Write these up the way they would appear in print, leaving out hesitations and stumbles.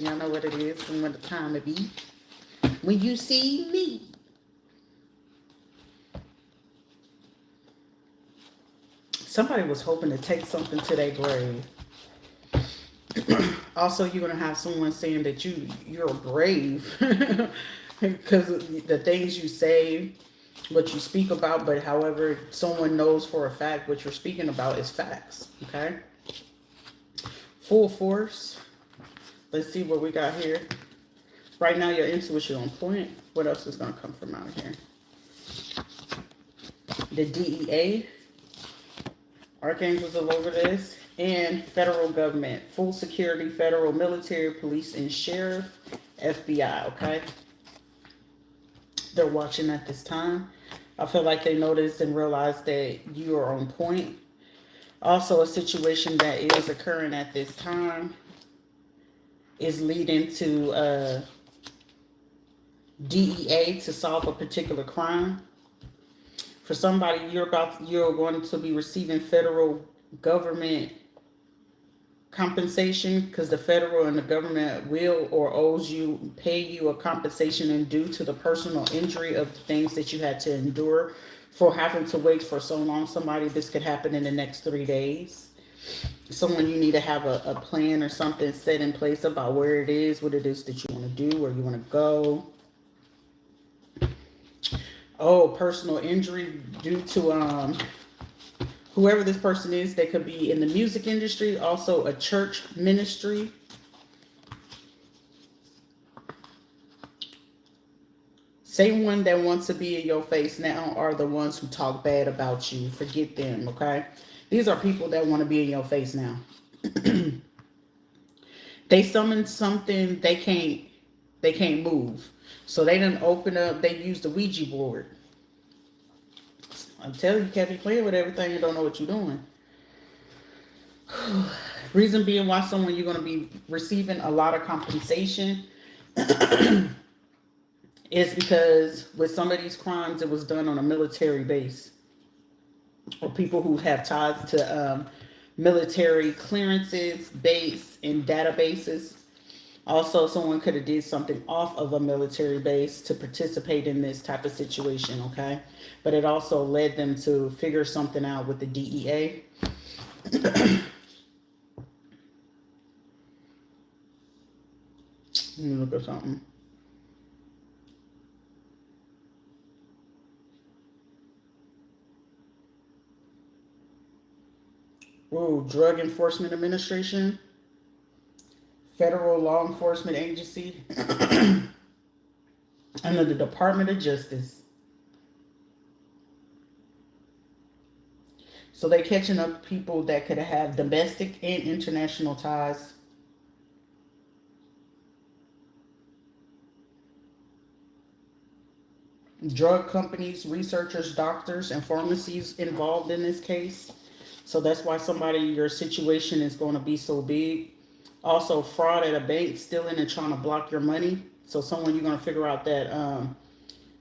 Y'all know what it is and what the time it be. When you see me. Somebody was hoping to take something to their grave. Also, you're gonna have someone saying that you're brave because the things you say, what you speak about. But however, someone knows for a fact what you're speaking about is facts. Okay. Full force. Let's see what we got here. Right now, your intuition on point. What else is gonna come from out here? The DEA. Archangels all over this. And federal government. Full security, federal military, police, and sheriff. FBI, okay? They're watching at this time. I feel like they noticed and realized that you are on point. Also, a situation that is occurring at this time is leading to DEA to solve a particular crime. For somebody, you're going to be receiving federal government compensation because the federal and the government will or owes you, pay you a compensation and due to the personal injury of the things that you had to endure for having to wait for so long. Somebody, this could happen in the next 3 days. Someone, you need to have a plan or something set in place about where it is, what it is that you want to do, where you want to go. Oh, personal injury due to whoever this person is. They could be in the music industry, also a church ministry. Same one that wants to be in your face now are the ones who talk bad about you. Forget them, okay? These are people that want to be in your face now. They summoned something they can't move. So they didn't open up, they used the Ouija board. I'm telling you, you can't be playing with everything and don't know what you're doing. Reason being why someone you're going to be receiving a lot of compensation is because with some of these crimes, it was done on a military base. Or people who have ties to military clearances, base, and databases. Also, someone could have did something off of a military base to participate in this type of situation, okay? But it also led them to figure something out with the DEA. Let me look at something. Ooh, Drug Enforcement Administration. Federal Law Enforcement Agency. Under the Department of Justice. So they're catching up people that could have domestic and international ties. Drug companies, researchers, doctors, and pharmacies involved in this case. So that's why your situation is going to be so big. Also, fraud at a bank, stealing and trying to block your money. So someone, you're going to figure out that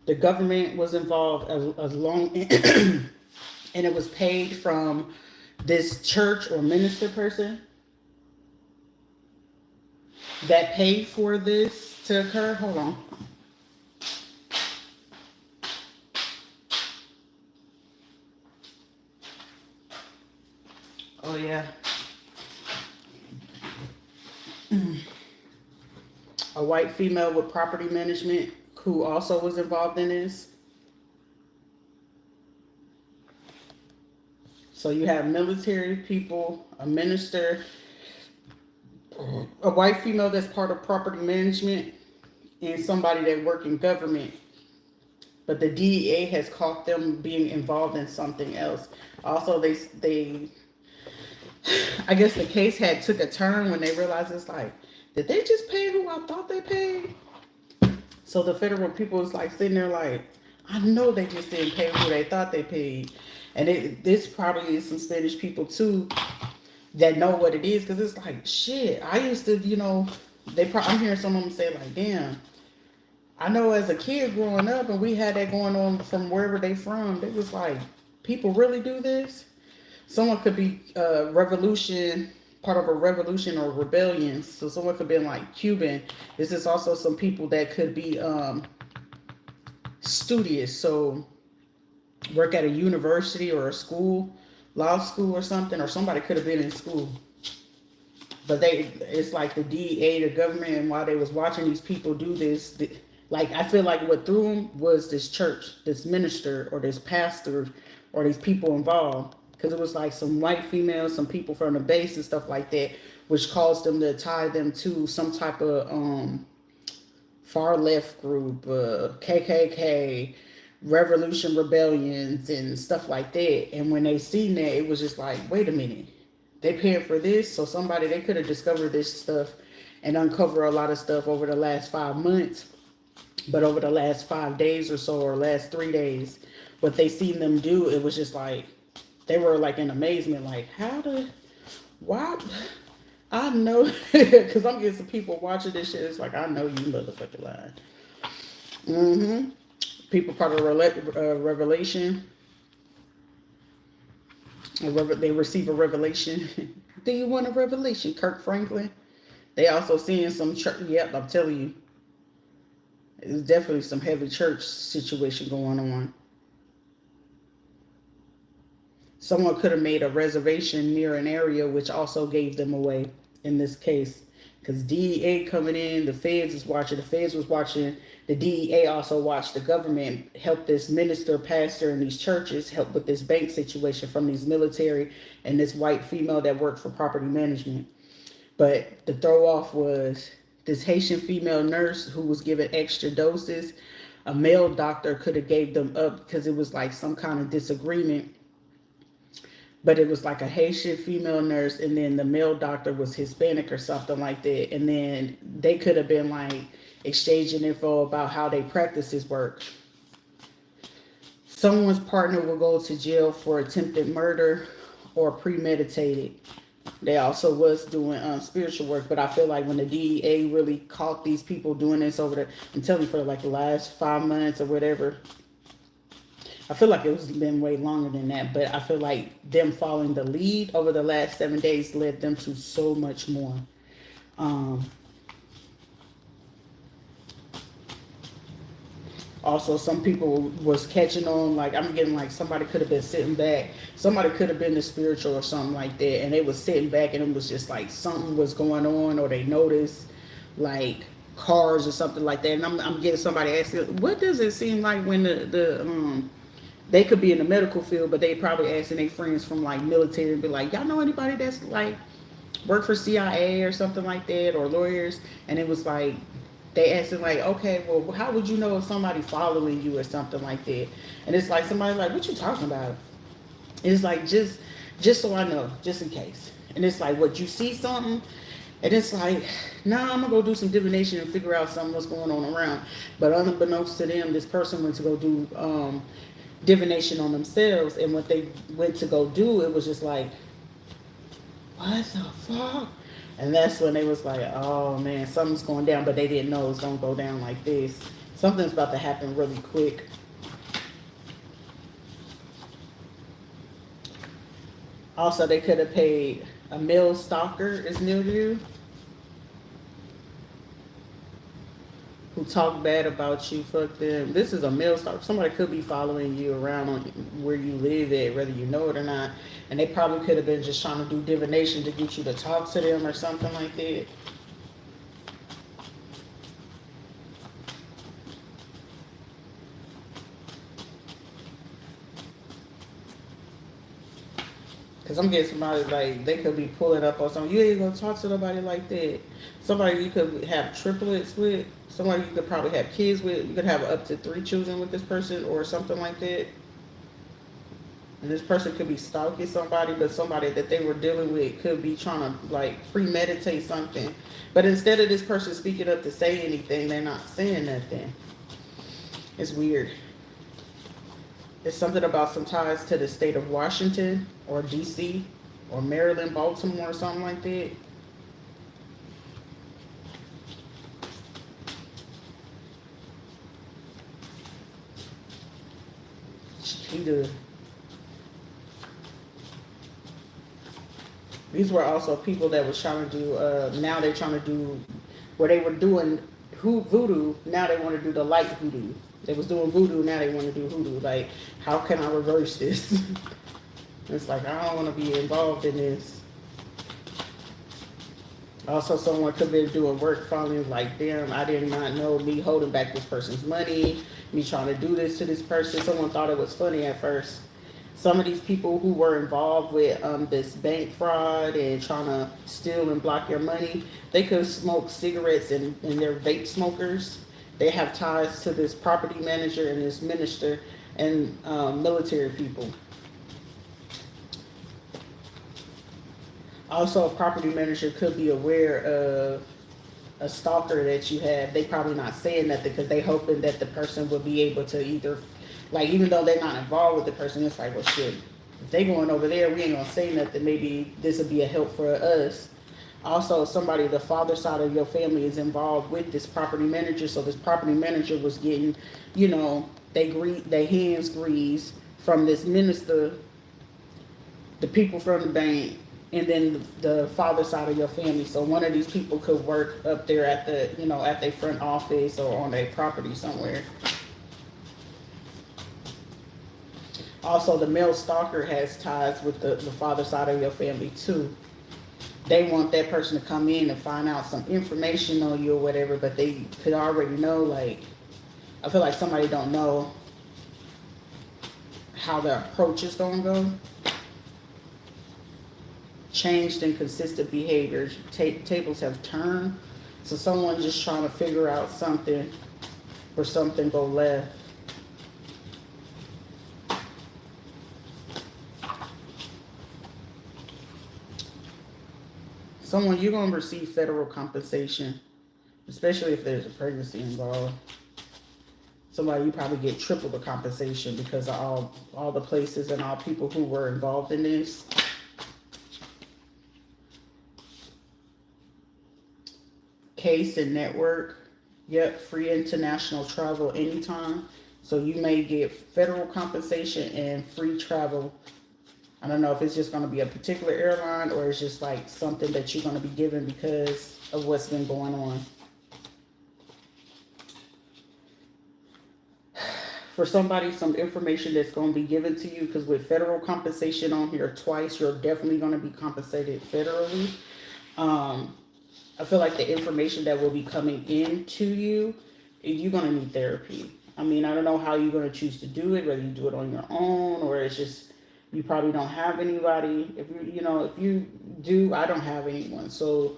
the government was involved as long and it was paid from this church or minister person that paid for this to occur. Hold on. Oh, yeah. A white female with property management who also was involved in this. So you have military people, a minister, a white female that's part of property management, and somebody that work in government. But the DEA has caught them being involved in something else. Also, they I guess the case had took a turn when they realized it's like, did they just pay who I thought they paid? So the federal people is like sitting there like, I know they just didn't pay who they thought they paid. And this probably is some Spanish people too that know what it is, because it's like, shit, I used to, I'm hearing some of them say like, damn, I know as a kid growing up and we had that going on from wherever they from, it was like, people really do this? Someone could be Revolution part of a revolution or rebellion. So someone could be like Cuban. This is also some people that could be studious. So work at a university or a school, law school or something, or somebody could have been in school. But it's like the DEA, the government, and while they was watching these people do this, like I feel like what threw them was this church, this minister, or this pastor, or these people involved, because it was like some white females, some people from the base and stuff like that, which caused them to tie them to some type of far left group, KKK, revolution rebellions, and stuff like that. And when they seen that, it was just like, wait a minute, they paying for this, so somebody, they could have discovered this stuff and uncover a lot of stuff over the last 5 months. But over the last 5 days or so, or last 3 days, what they seen them do, it was just like they were like in amazement, like why? I know, because I'm getting some people watching this shit. It's like, I know you motherfucking lying. People part of revelation. They receive a revelation. Do you want a revelation, Kirk Franklin? They also seeing some church. Yep, I'm telling you. There's definitely some heavy church situation going on. Someone could have made a reservation near an area, which also gave them away in this case. Because DEA coming in, the feds is watching. The feds was watching. The DEA also watched the government help this minister, pastor, and these churches help with this bank situation from these military and this white female that worked for property management. But the throw off was this Haitian female nurse who was given extra doses. A male doctor could have gave them up because it was like some kind of disagreement. But it was like a Haitian female nurse, and then the male doctor was Hispanic or something like that. And then they could have been like exchanging info about how they practices work. Someone's partner will go to jail for attempted murder or premeditated. They also was doing spiritual work, but I feel like when the DEA really caught these people doing this over there, I'm telling you, for like the last 5 months or whatever, I feel like it was been way longer than that, but I feel like them following the lead over the last 7 days led them to so much more. Also, some people was catching on, like I'm getting like somebody could have been sitting back. Somebody could have been the spiritual or something like that, and they was sitting back and it was just like something was going on, or they noticed like cars or something like that. And I'm getting somebody asking, what does it seem like when they could be in the medical field, but they probably asking their friends from like military and be like, y'all know anybody that's like work for CIA or something like that, or lawyers? And it was like they asking like, okay, well, how would you know if somebody following you or something like that? And it's like somebody like, what you talking about? It's like just so I know, just in case. And it's like, what, you see something? And it's like, nah, I'm gonna go do some divination and figure out something what's going on around. But unbeknownst to them, this person went to go do divination on themselves, and what they went to go do, it was just like, what the fuck? And that's when they was like, oh man, something's going down, but they didn't know it was gonna go down like this. Something's about to happen really quick. Also, they could have paid a male stalker is near you who talk bad about you. Fuck them. This is a male stalker. Somebody could be following you around on where you live at, whether you know it or not. And they probably could have been just trying to do divination to get you to talk to them or something like that. Because I'm getting somebody like, they could be pulling up on something. You ain't going to talk to nobody like that. Somebody you could have triplets with. Somebody you could probably have kids with. You could have up to 3 children with this person or something like that. And this person could be stalking somebody, but somebody that they were dealing with could be trying to like premeditate something. But instead of this person speaking up to say anything, they're not saying nothing. It's weird. It's something about some ties to the state of Washington or DC or Maryland, Baltimore, or something like that. Cheetah. These were also people that was trying to do, now they're trying to do, where they were doing voodoo, now they want to do the light voodoo. They was doing voodoo, now they want to do hoodoo. Like, how can I reverse this? It's like, I don't want to be involved in this. Also, someone could be doing work finally like, damn, I did not know me holding back this person's money, me trying to do this to this person. Someone thought it was funny at first. Some of these people who were involved with this bank fraud and trying to steal and block your money, they could smoke cigarettes and they're vape smokers. They have ties to this property manager and this minister and military people. Also, a property manager could be aware of a stalker that you have. They probably not saying nothing because they hoping that the person will be able to either, like, even though they're not involved with the person, it's like, well, shit, if they going over there, we ain't gonna say nothing. Maybe this will be a help for us. Also, somebody, the father side of your family is involved with this property manager. So this property manager was getting, they hands greased from this minister, the people from the bank, and then the father side of your family. So one of these people could work up there at at their front office or on their property somewhere. Also, the male stalker has ties with the father side of your family too. They want that person to come in and find out some information on you or whatever, but they could already know, like, I feel like somebody don't know how the approach is going to go. Changed and consistent behaviors. Tables have turned. So someone just trying to figure out something or something go left. Someone, you're going to receive federal compensation, especially if there's a pregnancy involved. Somebody, you probably get triple the compensation because of all the places and all people who were involved in this. Case and network. Yep, free international travel anytime. So you may get federal compensation and free travel. I don't know if it's just going to be a particular airline or it's just like something that you're going to be given because of what's been going on. For somebody, some information that's going to be given to you, because with federal compensation on here twice, you're definitely going to be compensated federally. I feel like the information that will be coming into you, you're going to need therapy. I mean, I don't know how you're going to choose to do it, whether you do it on your own or it's just you probably don't have anybody. If you do, I don't have anyone. So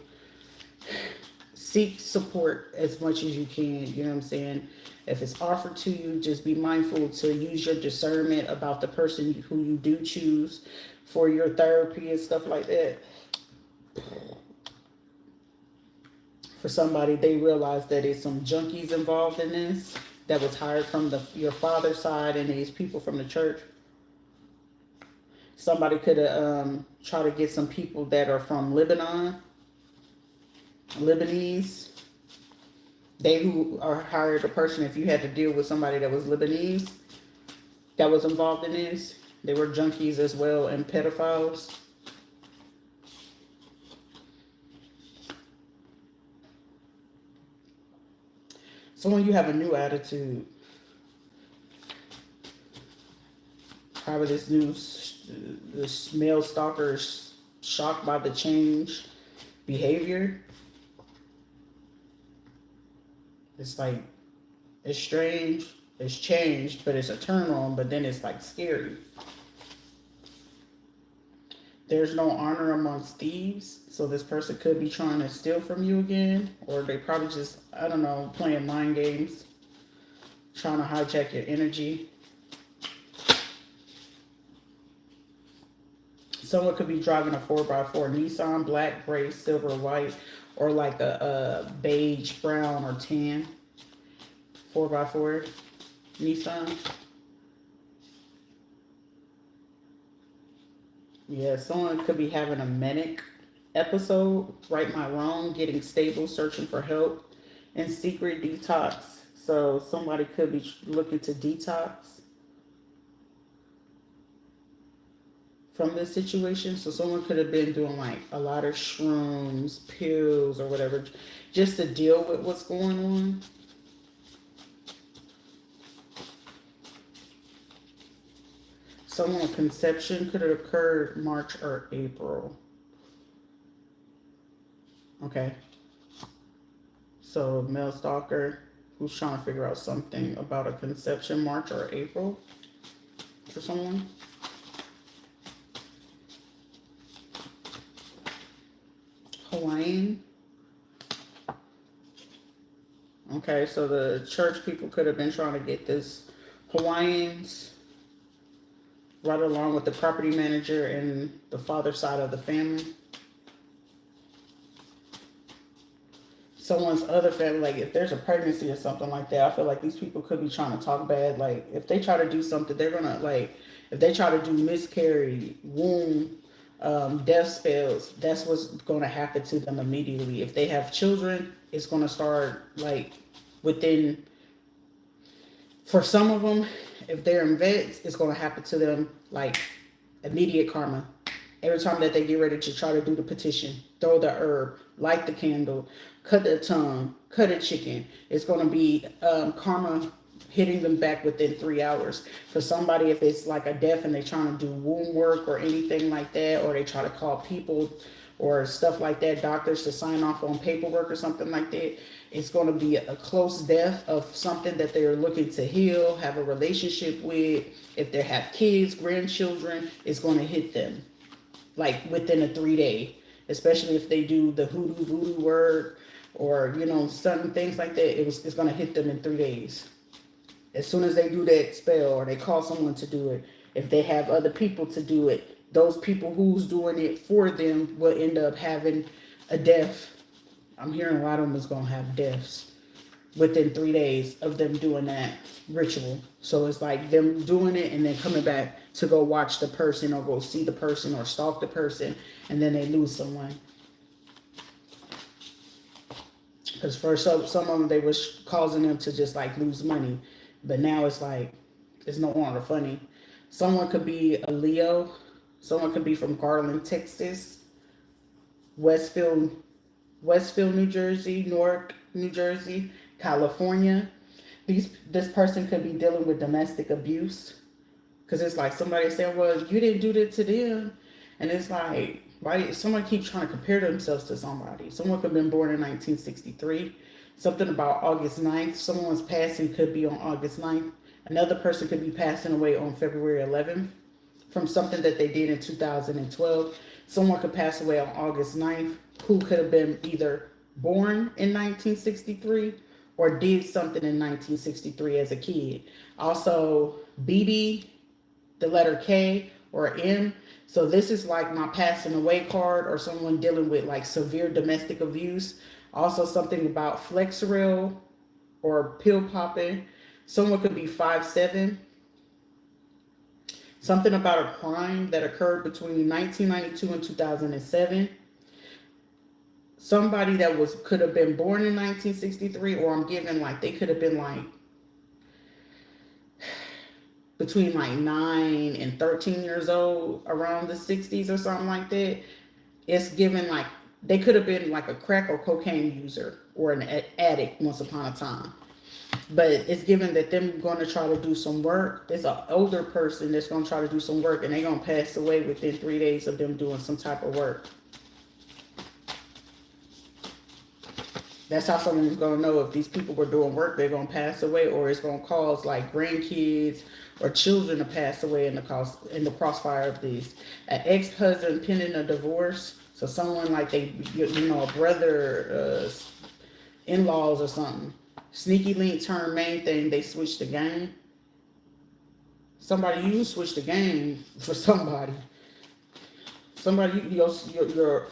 seek support as much as you can. You know what I'm saying? If it's offered to you, just be mindful to use your discernment about the person who you do choose for your therapy and stuff like that. For somebody, they realize that there's some junkies involved in this that was hired from your father's side and these people from the church. Somebody could have tried to get some people that are from Lebanon, Lebanese. They who are hired a person, if you had to deal with somebody that was Lebanese that was involved in this, they were junkies as well and pedophiles. So when you have a new attitude, probably this male stalker is shocked by the change behavior. It's like, it's strange, it's changed, but it's a turn on, but then it's like scary. There's no honor amongst thieves. So this person could be trying to steal from you again, or they probably just, I don't know, playing mind games, trying to hijack your energy. Someone could be driving a 4x4 Nissan, black, gray, silver, white, or like a beige, brown, or tan 4x4 Nissan. Yeah, someone could be having a manic episode, right my wrong, getting stable, searching for help, and secret detox. So somebody could be looking to detox. from this situation. So someone could have been doing like a lot of shrooms, pills, or whatever, just to deal with what's going on. Someone's conception could have occurred March or April. Okay. So male stalker who's trying to figure out something about a conception March or April for someone. Hawaiian. Okay, so the church people could have been trying to get this Hawaiians right along with the property manager and the father side of the family. Someone's other family, like if there's a pregnancy or something like that, I feel like these people could be trying to talk bad. Like if they try to do something, they're gonna like, if they try to do miscarry, womb, death spells, that's what's gonna happen to them immediately. If they have children, it's gonna start like within, for some of them, if they're in vets, it's gonna happen to them like immediate karma. Every time that they get ready to try to do the petition, throw the herb, light the candle, cut the tongue, cut a chicken, it's going to be karma hitting them back within 3 hours. For somebody, if it's like a death and they're trying to do womb work or anything like that, or they try to call people or stuff like that, doctors to sign off on paperwork or something like that, it's going to be a close death of something that they're looking to heal, have a relationship with. If they have kids, grandchildren, it's going to hit them like within a 3-day, especially if they do the hoodoo voodoo work or, you know, certain things like that. It's going to hit them in 3 days. As soon as they do that spell or they call someone to do it, if they have other people to do it, those people who's doing it for them will end up having a death. I'm hearing a lot of them is going to have deaths within 3 days of them doing that ritual. So it's like them doing it and then coming back to go watch the person or go see the person or stalk the person, and then they lose someone. Because first some of them, they was causing them to just like lose money, but now it's like it's no longer funny. Someone could be a Leo. Someone could be from Garland, Texas, Westfield, New Jersey, Newark, New Jersey, California. This person could be dealing with domestic abuse. Because it's like somebody saying, well, you didn't do that to them. And it's like, why someone keeps trying to compare themselves to somebody. Someone could have been born in 1963. Something about August 9th. Someone's passing could be on August 9th. Another person could be passing away on February 11th from something that they did in 2012. Someone could pass away on August 9th who could have been either born in 1963 or did something in 1963 as a kid. Also, BB, the letter K or M. So this is like my passing away card or someone dealing with like severe domestic abuse. Also something about Flexeril or pill popping. Someone could be 5'7". Something about a crime that occurred between 1992 and 2007. Somebody that could have been born in 1963, or I'm giving like they could have been like between like 9 and 13 years old, around the 60s or something like that. It's given like they could have been like a crack or cocaine user or an addict once upon a time. But it's given that them going to try to do some work. There's an older person that's going to try to do some work, and they're going to pass away within 3 days of them doing some type of work. That's how someone is going to know if these people were doing work, they're going to pass away, or it's going to cause like grandkids or children to pass away in the crossfire of these. An ex-husband pending a divorce. So someone like a brother, in-laws or something. Sneaky link turn main thing, they switched the game. Somebody, you switched the game for somebody. Somebody, your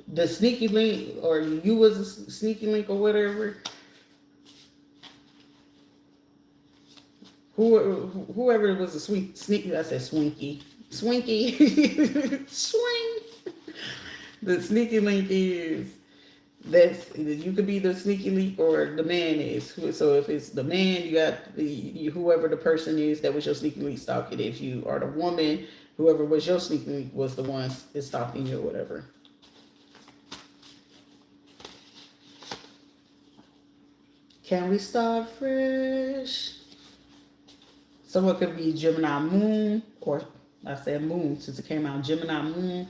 the sneaky link, or you was a sneaky link or whatever. Whoever was a sneaky, I said swinky. Swinky. Swing. The sneaky link is That's, you could be the sneaky leak or the man is. So if it's the man, you got whoever the person is that was your sneaky leak stalking. If you are the woman, whoever was your sneaky leak was the one is stalking you or whatever. Can we start fresh? Someone could be Gemini moon, or I said moon since it came out, Gemini moon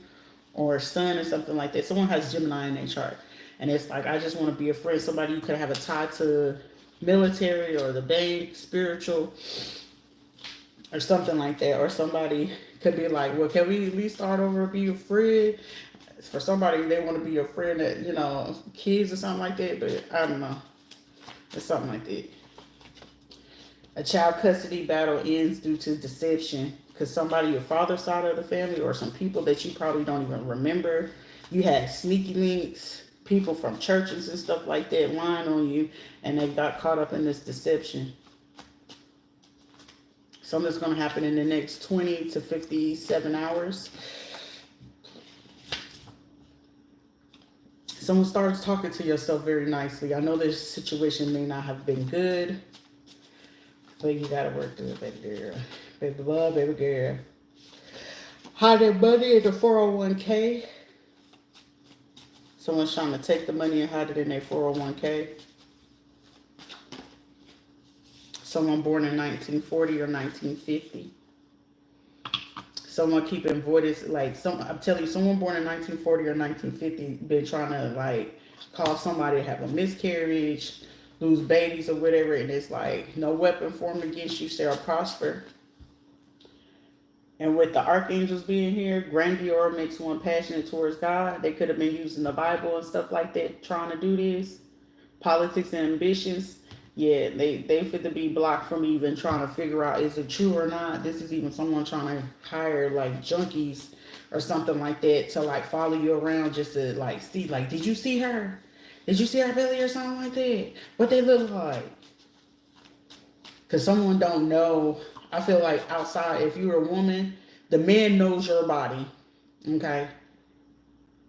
or sun or something like that. Someone has Gemini in their chart. And it's like, I just want to be a friend. Somebody you could have a tie to military or the bank, spiritual, or something like that. Or somebody could be like, well, can we at least start over and be a friend? For somebody, they want to be a friend that, you know, kids or something like that. But I don't know. It's something like that. A child custody battle ends due to deception. Because somebody, your father's side of the family, or some people that you probably don't even remember. You had sneaky links, people from churches and stuff like that lying on you, and they got caught up in this deception. Something's going to happen in the next 20 to 57 hours. Someone starts talking to yourself very nicely. I know this situation may not have been good, but you got to work through it, baby girl. Baby love, baby girl. Hide their money in the 401k. Someone's trying to take the money and hide it in their 401k. Someone born in 1940 or 1950. Someone keeping voices, like, I'm telling you, someone born in 1940 or 1950 been trying to, like, cause somebody to have a miscarriage, lose babies or whatever, and it's like, no weapon formed against you shall prosper. And with the archangels being here, grandeur makes one passionate towards God. They could have been using the Bible and stuff like that, trying to do this. Politics and ambitions. Yeah, they fit to be blocked from even trying to figure out, is it true or not? This is even someone trying to hire, like, junkies or something like that to, like, follow you around just to, like, see, like, did you see her? Did you see her belly or something like that? What they look like? Because someone don't know. I feel like outside, if you're a woman, the man knows your body, okay?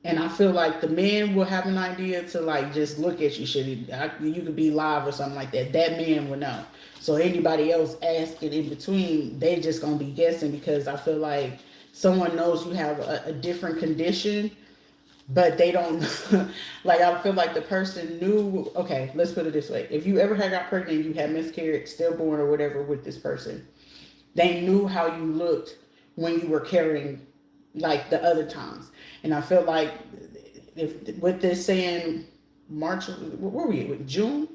And I feel like the man will have an idea to, like, just look at you. You could be live or something like that. That man will know. So anybody else asking in between, they just going to be guessing, because I feel like someone knows you have a different condition, but they don't. Like, I feel like the person knew. Okay, let's put it this way. If you ever had got pregnant, you had miscarriage, stillborn or whatever with this person, they knew how you looked when you were carrying, like, the other times. And I feel like if with this saying March, where were we at? June?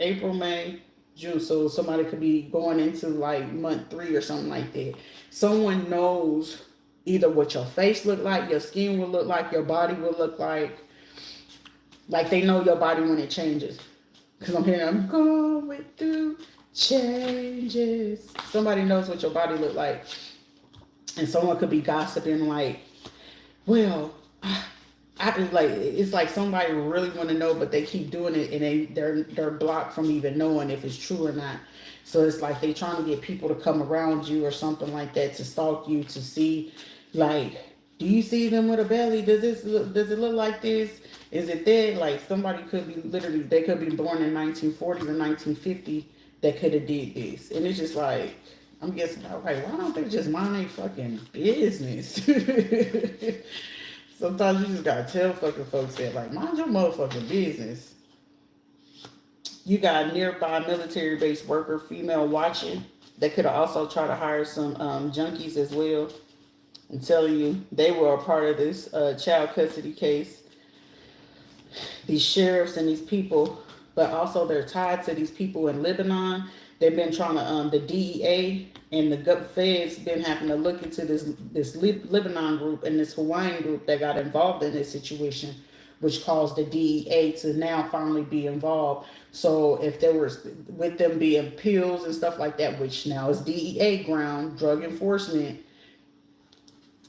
April, May, June. So somebody could be going into, like, month 3 or something like that. Someone knows either what your face look like, your skin will look like, your body will look like. Like, they know your body when it changes. Because I'm hearing, I'm going through changes. Somebody knows what your body look like. And someone could be gossiping, like, well, it's like somebody really want to know, but they keep doing it, and they're blocked from even knowing if it's true or not. So it's like they trying to get people to come around you or something like that, to stalk you, to see, like, do you see them with a belly? Does it look like this? Is it that? Like, somebody could be literally, they could be born in 1940 or 1950 that could have did this. And it's just like, I'm guessing, okay, why don't they just mind their fucking business? Sometimes you just gotta tell fucking folks that, like, mind your motherfucking business. You got a nearby military base worker, female, watching. They could have also tried to hire some junkies as well. I'm telling you, they were a part of this child custody case. These sheriffs and these people, but also they're tied to these people in Lebanon. They've been trying to, the DEA and the feds been having to look into this Lebanon group and this Hawaiian group that got involved in this situation, which caused the DEA to now finally be involved. So if there was, with them being pills and stuff like that, which now is DEA ground, drug enforcement,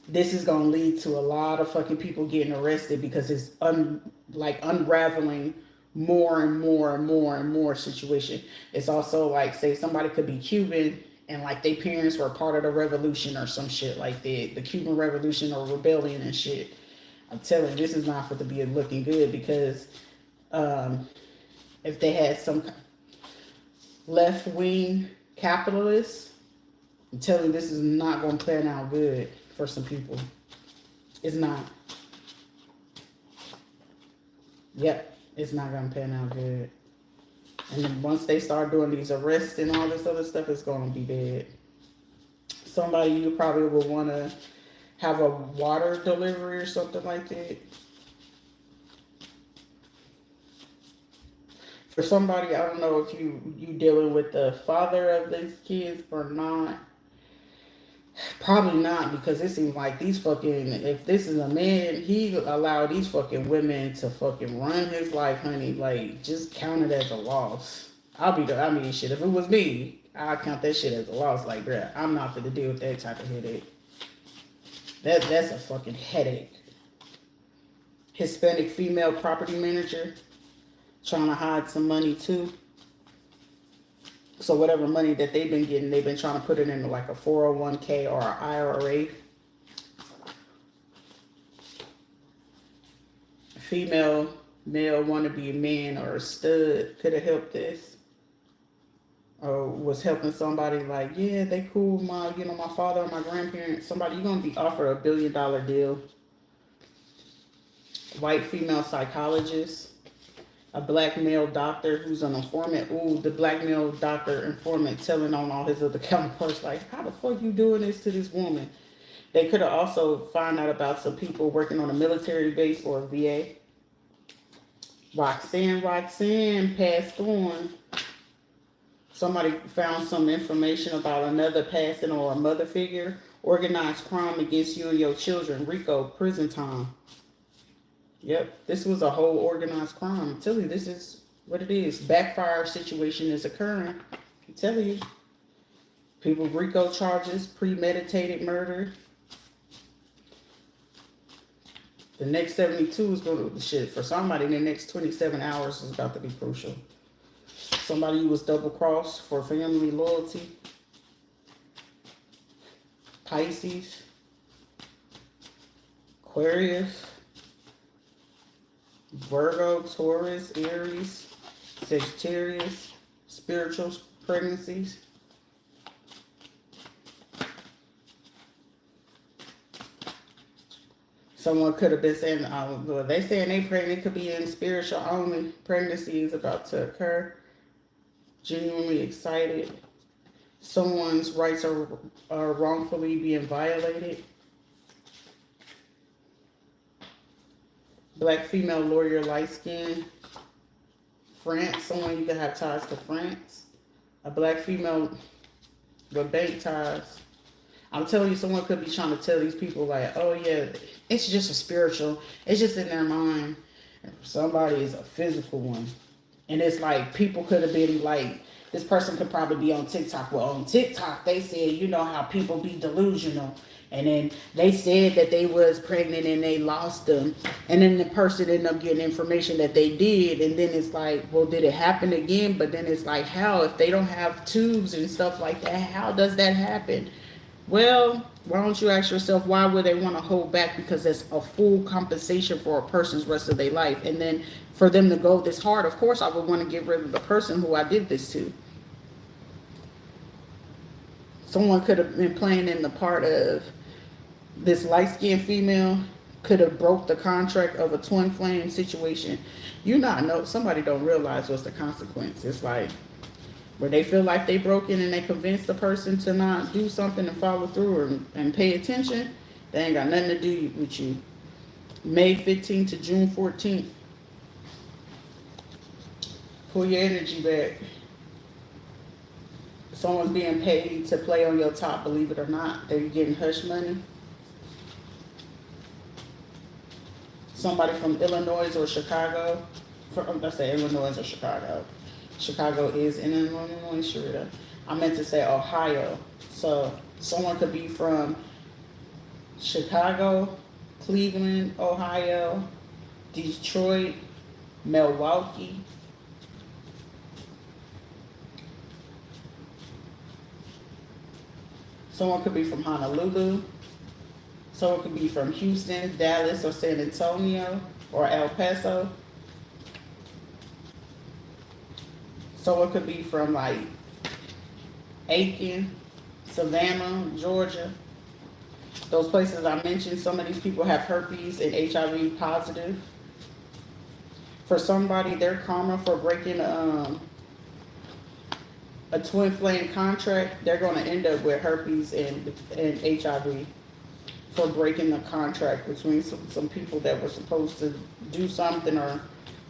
this is going to lead to a lot of fucking people getting arrested, because it's unraveling more and more and more and more situation. It's also like, say somebody could be Cuban and, like, their parents were part of the revolution or some shit like that, the Cuban revolution or rebellion and shit. I'm telling you, this is not for to be looking good, because if they had some left-wing capitalists, I'm telling you, this is not going to plan out good for some people. It's not. Yep, it's not going to pan out good. And then once they start doing these arrests and all this other stuff, it's going to be bad. Somebody you probably will want to have a water delivery or something like that. For somebody, I don't know if you dealing with the father of these kids or not. Probably not, because it seems like these fucking, if this is a man, he allowed these fucking women to fucking run his life, honey. Like, just count it as a loss. I mean, shit, if it was me, I'd count that shit as a loss. Like, bruh, I'm not going to deal with that type of headache. That's a fucking headache. Hispanic female property manager, trying to hide some money too. So whatever money that they've been getting, they've been trying to put it into like a 401k or an IRA. Female, male wannabe man or a stud could have helped this. Or was helping somebody like, yeah, they cool, my father or my grandparents. Somebody, you're going to be offered $1 billion deal. White female psychologist. A black male doctor who's an informant. Ooh, the black male doctor informant telling on all his other counterparts, like, how the fuck you doing this to this woman? They could have also found out about some people working on a military base or a VA. Roxanne passed on. Somebody found some information about another passing or a mother figure. Organized crime against you and your children. Rico, prison time. Yep, this was a whole organized crime. I'm telling you, this is what it is. Backfire situation is occurring. I'm telling you. People, RICO charges, premeditated murder. The next 72 is going to, shit, for somebody, the next 27 hours is about to be crucial. Somebody who was double-crossed for family loyalty. Pisces. Aquarius. Virgo, Taurus, Aries, Sagittarius, spiritual pregnancies. Someone could have been saying, well, they saying they pregnant, could be in spiritual only. Pregnancy is about to occur. Genuinely excited. Someone's rights are wrongfully being violated. Black female lawyer, light skin. France, someone you could have ties to France. A black female with bank ties. I'm telling you, someone could be trying to tell these people like, oh yeah, it's just a spiritual, it's just in their mind. Somebody is a physical one. And it's like, people could have been like, this person could probably be on TikTok. Well, on TikTok, they said, you know how people be delusional. And then they said that they was pregnant and they lost them. And then the person ended up getting information that they did. And then it's like, well, did it happen again? But then it's like, how? If they don't have tubes and stuff like that, how does that happen? Well, why don't you ask yourself, why would they want to hold back? Because that's a full compensation for a person's rest of their life. And then for them to go this hard, of course, I would want to get rid of the person who I did this to. Someone could have been playing in the part of this light-skinned female could have broke the contract of a twin flame situation. You not know, somebody don't realize what's the consequence. It's like, where they feel like they broke in and they convince the person to not do something and follow through and pay attention, they ain't got nothing to do with you. May 15th to June 14th. Pull your energy back. Someone's being paid to play on your top, believe it or not. They're getting hush money. Somebody from Illinois or Chicago. Let's say Illinois or Chicago. Chicago is in Illinois, Rita. I meant to say Ohio. So someone could be from Chicago, Cleveland, Ohio, Detroit, Milwaukee. Someone could be from Honolulu. So it could be from Houston, Dallas, or San Antonio, or El Paso. So it could be from like Aiken, Savannah, Georgia. Those places I mentioned, some of these people have herpes and HIV positive. For somebody, their karma for breaking a twin flame contract, they're going to end up with herpes and HIV for breaking the contract between some people that were supposed to do something or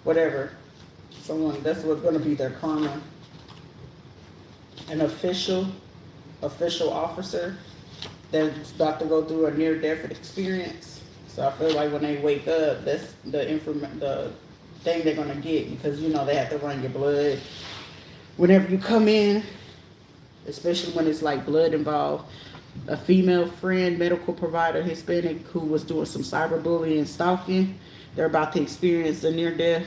whatever. Someone, that's what's going to be their karma. An official officer that's about to go through a near-death experience. So I feel like when they wake up, that's the thing they're gonna get, because you know they have to run your blood whenever you come in, especially when it's like blood involved. A female friend, medical provider, Hispanic, who was doing some cyberbullying and stalking, they're about to experience a near-death.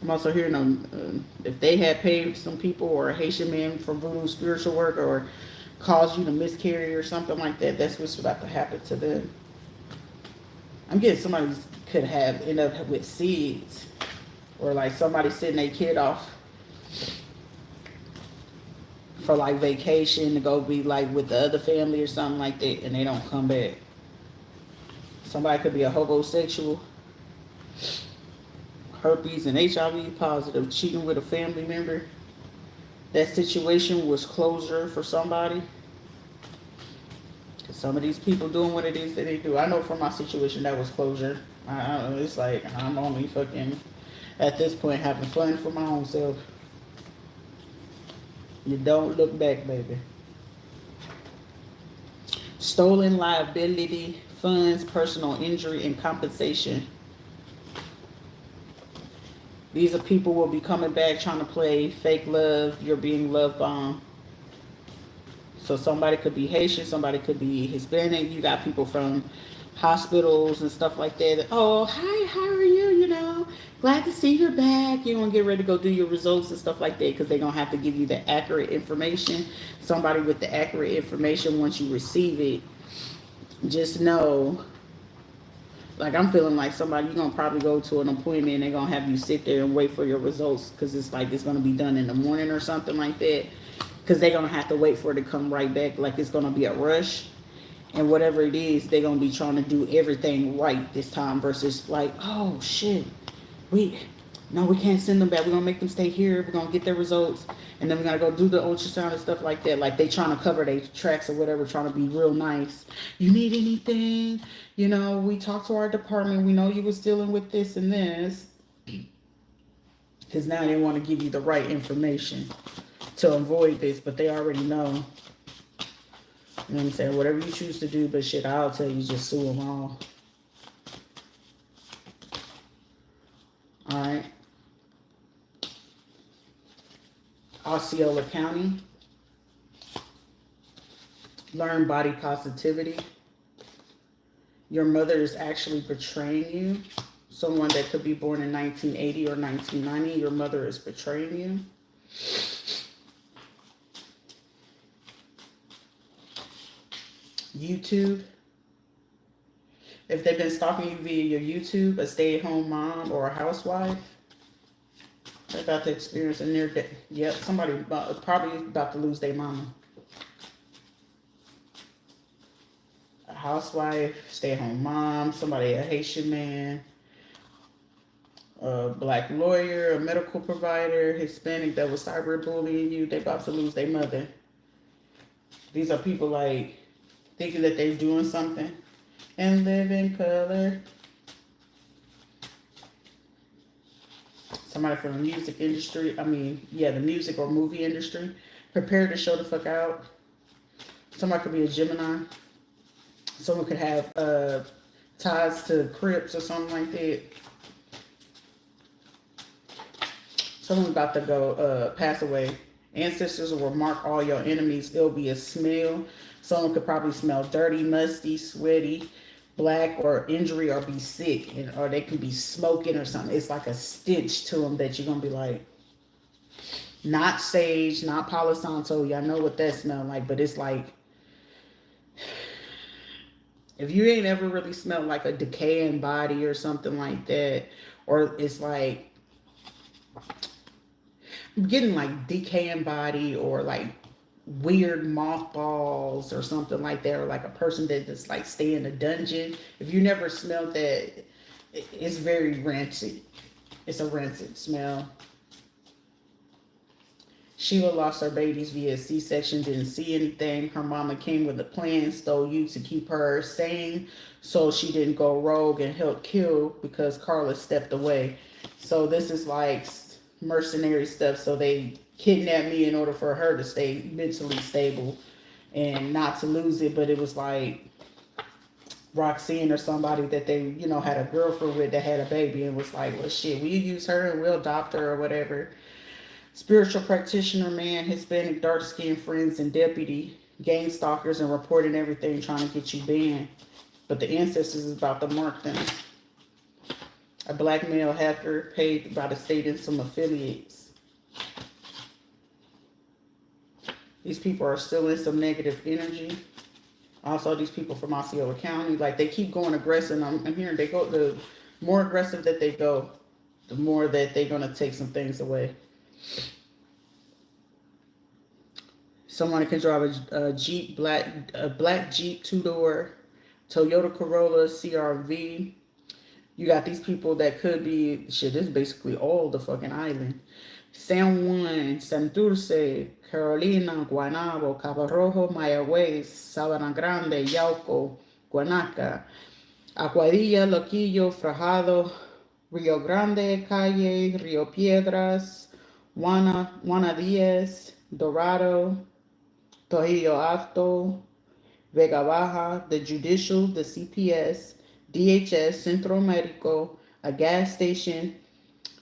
I'm also hearing them, if they had paid some people or a Haitian man for voodoo spiritual work or caused you to miscarry or something like that, that's what's about to happen to them. I'm getting somebody could have end up with seeds, or like somebody sending their kid off for like vacation to go be like with the other family or something like that, and they don't come back. Somebody could be a homosexual, herpes and HIV positive, cheating with a family member. That situation was closure for somebody. Some of these people doing what it is that they do. I know for my situation that was closure. It's like I'm only fucking at this point having fun for my own self. You don't look back, baby. Stolen liability, funds, personal injury, and compensation. These are people who will be coming back trying to play fake love. You're being love bombed. So somebody could be Haitian, somebody could be Hispanic. You got people from hospitals and stuff like that. Oh, hi, how are you? You know, glad to see you're back. You're going to get ready to go do your results and stuff like that, because they're going to have to give you the accurate information. Somebody with the accurate information, once you receive it, just know, like I'm feeling like somebody, you're going to probably go to an appointment and they're going to have you sit there and wait for your results, because it's like it's going to be done in the morning or something like that. Because they're going to have to wait for it to come right back. Like it's going to be a rush. And whatever it is, they're going to be trying to do everything right this time. Versus like, oh, shit. We can't send them back. We're going to make them stay here. We're going to get their results. And then we're going to go do the ultrasound and stuff like that. Like they trying to cover their tracks or whatever. Trying to be real nice. You need anything? You know, we talked to our department. We know you was dealing with this and this. Because now they want to give you the right information to avoid this, but they already know. You know what I'm saying? Whatever you choose to do, but shit, I'll tell you, just sue them all. Alright. Osceola County. Learn body positivity. Your mother is actually betraying you. Someone that could be born in 1980 or 1990, your mother is betraying you. YouTube. If they've been stalking you via your YouTube, a stay-at-home mom or a housewife, they're about to experience a near death. Yep, somebody probably about to lose their mama. A housewife, stay-at-home mom, somebody, a Haitian man, a black lawyer, a medical provider, Hispanic that was cyberbullying you. They about to lose their mother. These are people like thinking that they're doing something and live in color. Somebody from the music industry, the music or movie industry, prepare to show the fuck out. Somebody could be a Gemini. Someone could have ties to Crips or something like that. Someone's about to go pass away. Ancestors will mark all your enemies. It'll be a smell. Someone could probably smell dirty, musty, sweaty, black, or injury, or be sick, or they could be smoking or something. It's like a stench to them that you're gonna be like, not sage, not Palo Santo. Y'all know what that smells like, but it's like If you ain't ever really smelled like a decaying body or something like that, or it's like getting like decaying body or like weird mothballs or something like that, or like a person that just like stay in a dungeon. If you never smelled that, it's very rancid. It's a rancid smell. Sheila lost her babies via C-section, didn't see anything. Her mama came with a plan, stole you to keep her sane so she didn't go rogue and help kill because Carla stepped away. So this is like mercenary stuff. So they kidnapped me in order for her to stay mentally stable and not to lose it. But it was like Roxanne or somebody that they, had a girlfriend with that had a baby and was like, well, shit, we'll use her and we'll adopt her or whatever. Spiritual practitioner, man, Hispanic, dark-skinned friends and deputy, gang stalkers and reporting everything trying to get you banned. But the ancestors is about to mark them. A black male hacker paid by the state and some affiliates. These people are still in some negative energy. Also, these people from Osceola County, like they keep going aggressive. I'm hearing they go, the more aggressive that they go, the more that they're going to take some things away. Someone can drive a Jeep, a black Jeep 2-door, Toyota Corolla, CRV. You got these people that could be, shit, this is basically all the fucking island. San Juan, Santurce, Carolina, Guaynabo, Cabo Rojo, Mayagüez, Sabana Grande, Yauco, Guanaca, Aguadilla, Loquillo, Frajado, Rio Grande, Calle, Rio Piedras, Juana Diaz, Dorado, Trujillo Alto, Vega Baja, the Judicial, the CPS, DHS, Centro Medico, a gas station,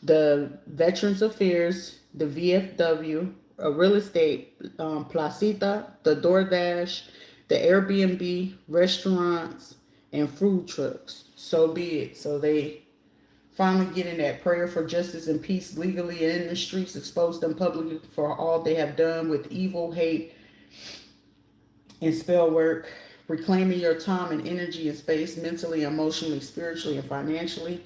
the Veterans Affairs, the VFW, a real estate, Placita, the DoorDash, the Airbnb, restaurants, and food trucks. So be it. So they finally get in that prayer for justice and peace legally and in the streets, expose them publicly for all they have done with evil, hate, and spell work, reclaiming your time and energy and space mentally, emotionally, spiritually, and financially.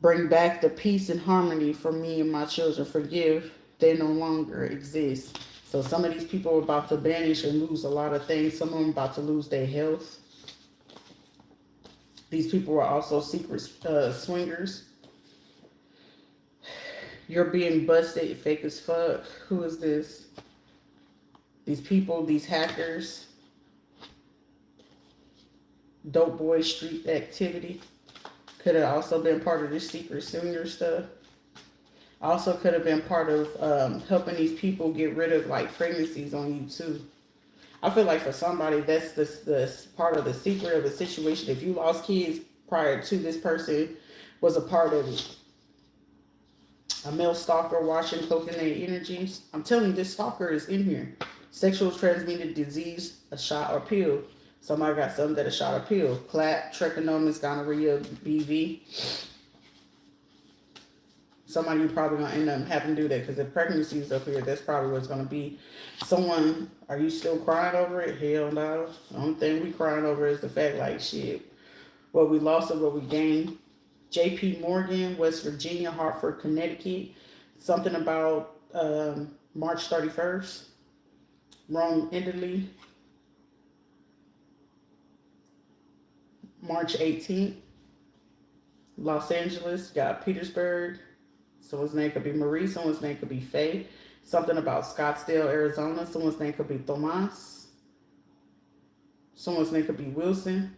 Bring back the peace and harmony for me and my children. Forgive, they no longer exist. So some of these people are about to vanish and lose a lot of things. Some of them are about to lose their health. These people are also secret swingers. You're being busted, fake as fuck. Who is this? These people, these hackers. Dope boy street activity. Could have also been part of this secret swinger stuff. Also could have been part of helping these people get rid of like pregnancies on you too. I feel like for somebody that's this part of the secret of the situation. If you lost kids prior to this person was a part of it. A male stalker watching, cloaking their energies. I'm telling you, this stalker is in here. Sexual transmitted disease, a shot or pill. Somebody got something that a shot or pill. Clap, trichomonas, gonorrhea, BV. Somebody probably going to end up having to do that because if pregnancy is up here, that's probably what it's going to be. Someone, are you still crying over it? Hell no. The only thing we crying over is the fact like shit. What we lost and what we gained. JP Morgan, West Virginia, Hartford, Connecticut. Something about March 31st. Rome, Italy. March 18th. Los Angeles, got Petersburg. Someone's name could be Marie. Someone's name could be Faye. Something about Scottsdale, Arizona. Someone's name could be Tomas. Someone's name could be Wilson.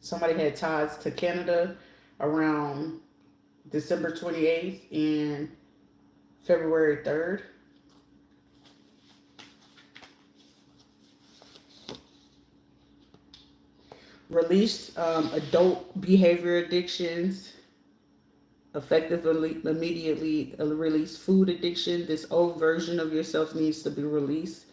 Somebody had ties to Canada around December 28th and February 3rd. Release adult behavior addictions. Effectively, immediately release food addiction. This old version of yourself needs to be released.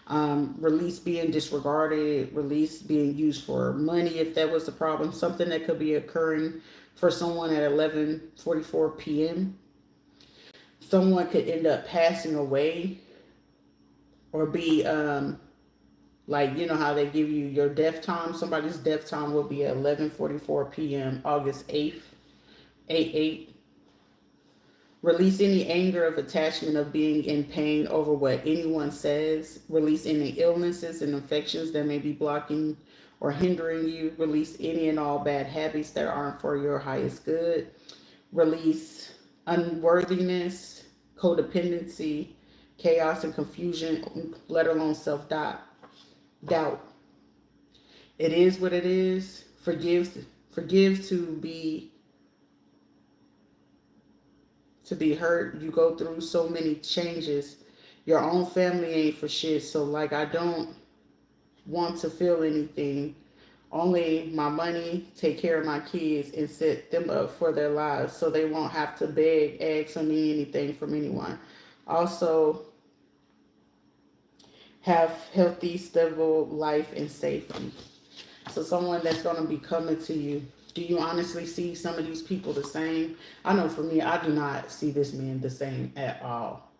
Release being disregarded. Release being used for money if that was the problem. Something that could be occurring for someone at 11:44 p.m. Someone could end up passing away or be Like, you know how they give you your death time? Somebody's death time will be at 11:44 p.m. August 8th, 8/8. Release any anger of attachment of being in pain over what anyone says. Release any illnesses and infections that may be blocking or hindering you. Release any and all bad habits that aren't for your highest good. Release unworthiness, codependency, chaos and confusion, let alone self-doubt. Doubt. It is what it is. Forgive to be hurt. You go through so many changes. Your own family ain't for shit. So like, I don't want to feel anything. Only my money, take care of my kids, and set them up for their lives so they won't have to beg, ask, or need anything from anyone. Also, have healthy, stable life and safety. So someone that's going to be coming to you. Do you honestly see some of these people the same? I know for me, I do not see this man the same at all.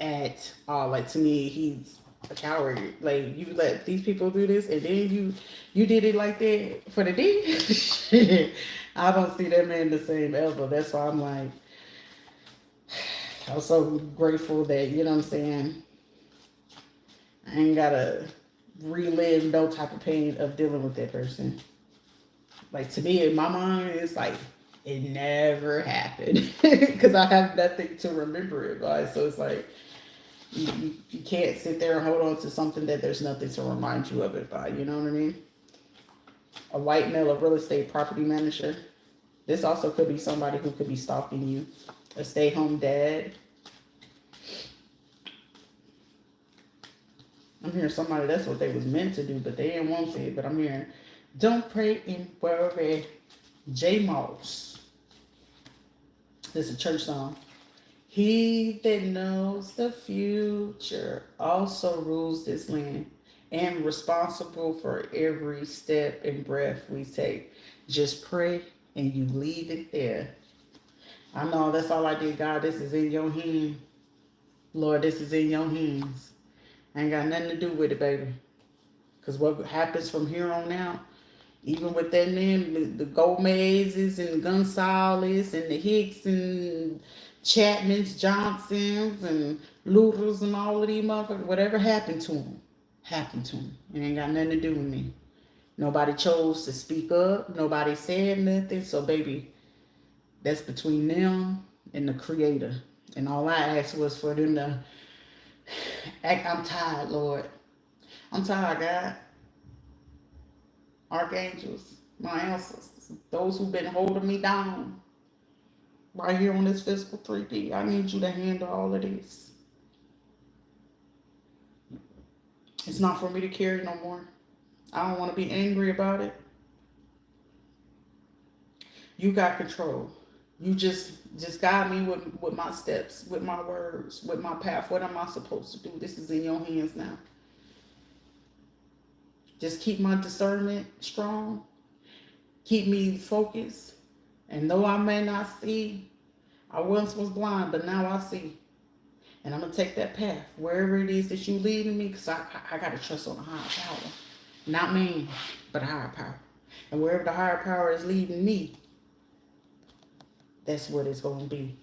At all. Like, to me, he's a coward. Like, you let these people do this, and then you did it like that for the D? I don't see that man the same ever. That's why I'm like, I'm so grateful that, you know what I'm saying, I ain't gotta relive no type of pain of dealing with that person. Like, to me, in my mind, it's like, it never happened. Because I have nothing to remember it by. So it's like, you can't sit there and hold on to something that there's nothing to remind you of it by. You know what I mean? A white male, a real estate property manager. This also could be somebody who could be stalking you. A stay-home dad. I'm hearing somebody, that's what they was meant to do, but they didn't want it. But I'm hearing, don't pray and worry. J. Moss. This is a church song. He that knows the future also rules this land and responsible for every step and breath we take. Just pray and you leave it there. I know that's all I did. God, this is in your hand. Lord, this is in your hands. I ain't got nothing to do with it, baby. Because what happens from here on out, even with that name, the Gomez's and the Gonzalez and the Hicks and Chapmans, Johnsons and Lotus and all of these motherfuckers, whatever happened to them, happened to them. It ain't got nothing to do with me. Nobody chose to speak up. Nobody said nothing. So, baby, that's between them and the Creator. And all I asked was for them to act. I'm tired, Lord. I'm tired, God. Archangels, my ancestors, those who've been holding me down right here on this physical 3D. I need you to handle all of this. It's not for me to carry no more. I don't want to be angry about it. You got control. You just guide me with my steps, with my words, with my path. What am I supposed to do? This is in your hands now. Just keep my discernment strong. Keep me focused. And though I may not see, I once was blind, but now I see. And I'm going to take that path, wherever it is that you leading me, because I got to trust on a higher power. Not me, but a higher power. And wherever the higher power is leading me, that's what it's going to be.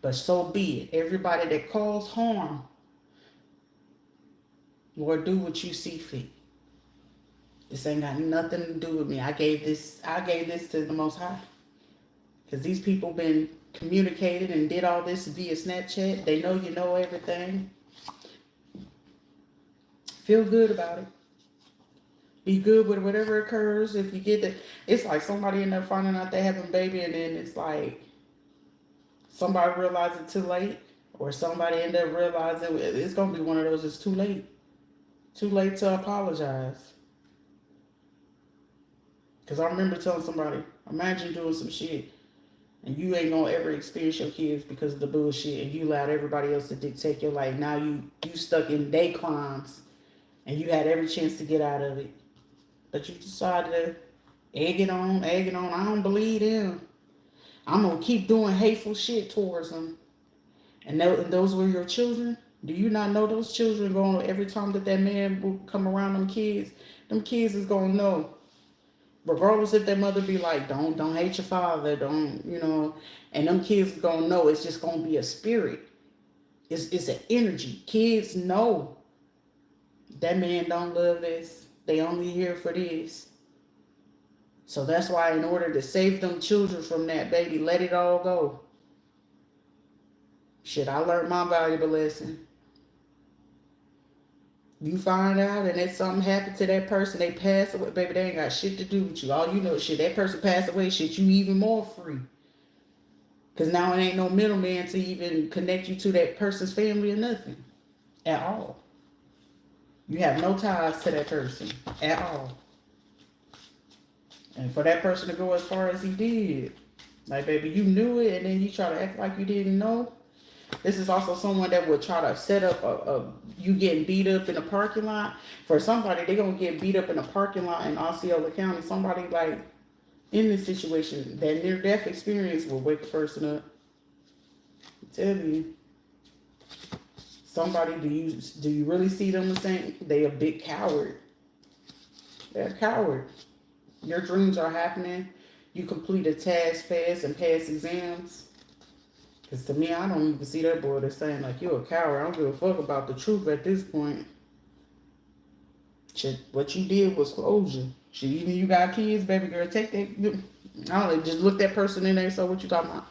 But so be it. Everybody that calls harm, Lord, do what you see fit. This ain't got nothing to do with me. I gave this to the Most High. Because these people been communicated and did all this via Snapchat. They know you know everything. Feel good about it. Be good with whatever occurs. If you get that, it's like somebody end up finding out they having a baby, and then it's like somebody realized it too late, or somebody end up realizing it's gonna be one of those. It's too late. Too late to apologize. Because I remember telling somebody, imagine doing some shit and you ain't gonna ever experience your kids because of the bullshit, and you allowed everybody else to dictate your life. Now you stuck in their crimes and you had every chance to get out of it. But you decided to egg it on. I don't believe them. I'm gonna keep doing hateful shit towards them. And those were your children? Do you not know those children going, every time that that man will come around them kids is going to know. Regardless if their mother be like, don't hate your father, don't, and them kids is going to know. It's just going to be a spirit. It's an energy. Kids know that man don't love this. They only here for this. So that's why in order to save them children from that, baby, let it all go. Shit, I learned my valuable lesson. You find out and if something happened to that person, they pass away, baby, they ain't got shit to do with you. All you know is shit, that person passed away, shit, you even more free. Because now it ain't no middleman to even connect you to that person's family or nothing. At all. You have no ties to that person. At all. And for that person to go as far as he did, like, baby, you knew it and then you try to act like you didn't know. This is also someone that would try to set up you getting beat up in a parking lot. For somebody, they're going to get beat up in a parking lot in Osceola County. Somebody, like, in this situation, that near-death experience will wake a person up. I'm telling you. Somebody, do you really see them the same? They a big coward. They're a coward. Your dreams are happening. You complete a task fast and pass exams. Because to me, I don't even see that boy that's saying, like, you're a coward. I don't give a fuck about the truth at this point. Shit, what you did was closure. Shit, even you got kids, baby girl, take that. I don't know, just look that person in there. So what you talking about?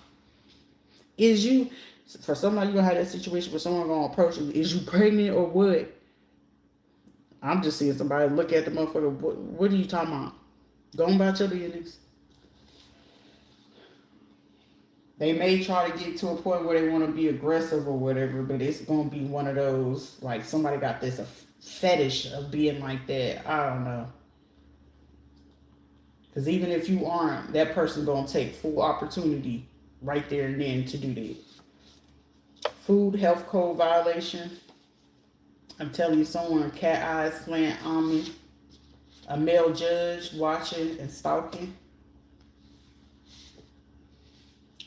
Is you, for somebody, you gonna have that situation where someone gonna approach you. Is you pregnant or what? I'm just seeing somebody look at the motherfucker. What are you talking about? Go about your business. They may try to get to a point where they want to be aggressive or whatever, but it's going to be one of those, like, somebody got this fetish of being like that. I don't know. Because even if you aren't, that person going to take full opportunity right there and then to do that. Food, health code violation. I'm telling you, someone cat eyes slant on me. A male judge watching and stalking.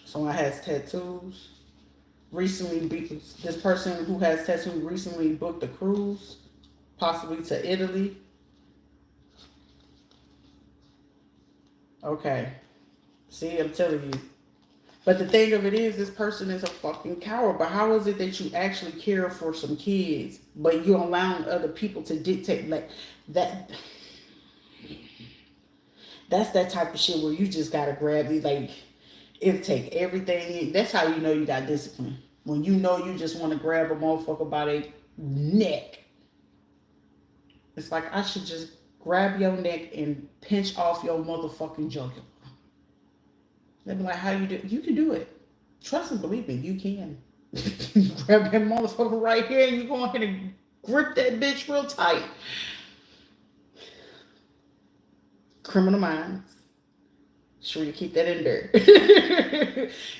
Someone has tattoos. Recently, this person who has tattoos recently booked a cruise, possibly to Italy. Okay. See, I'm telling you. But the thing of it is, this person is a fucking coward. But how is it that you actually care for some kids, but you're allowing other people to dictate like that? That's that type of shit where you just gotta grab it, like, it take everything. That's how you know you got discipline. When you know you just want to grab a motherfucker by their neck. It's like, I should just grab your neck and pinch off your motherfucking jugular. They be like, how you do? You can do it. Trust and believe me, you can. Grab that motherfucker right here and you go ahead and grip that bitch real tight. Criminal Minds. Sure, you keep that in there.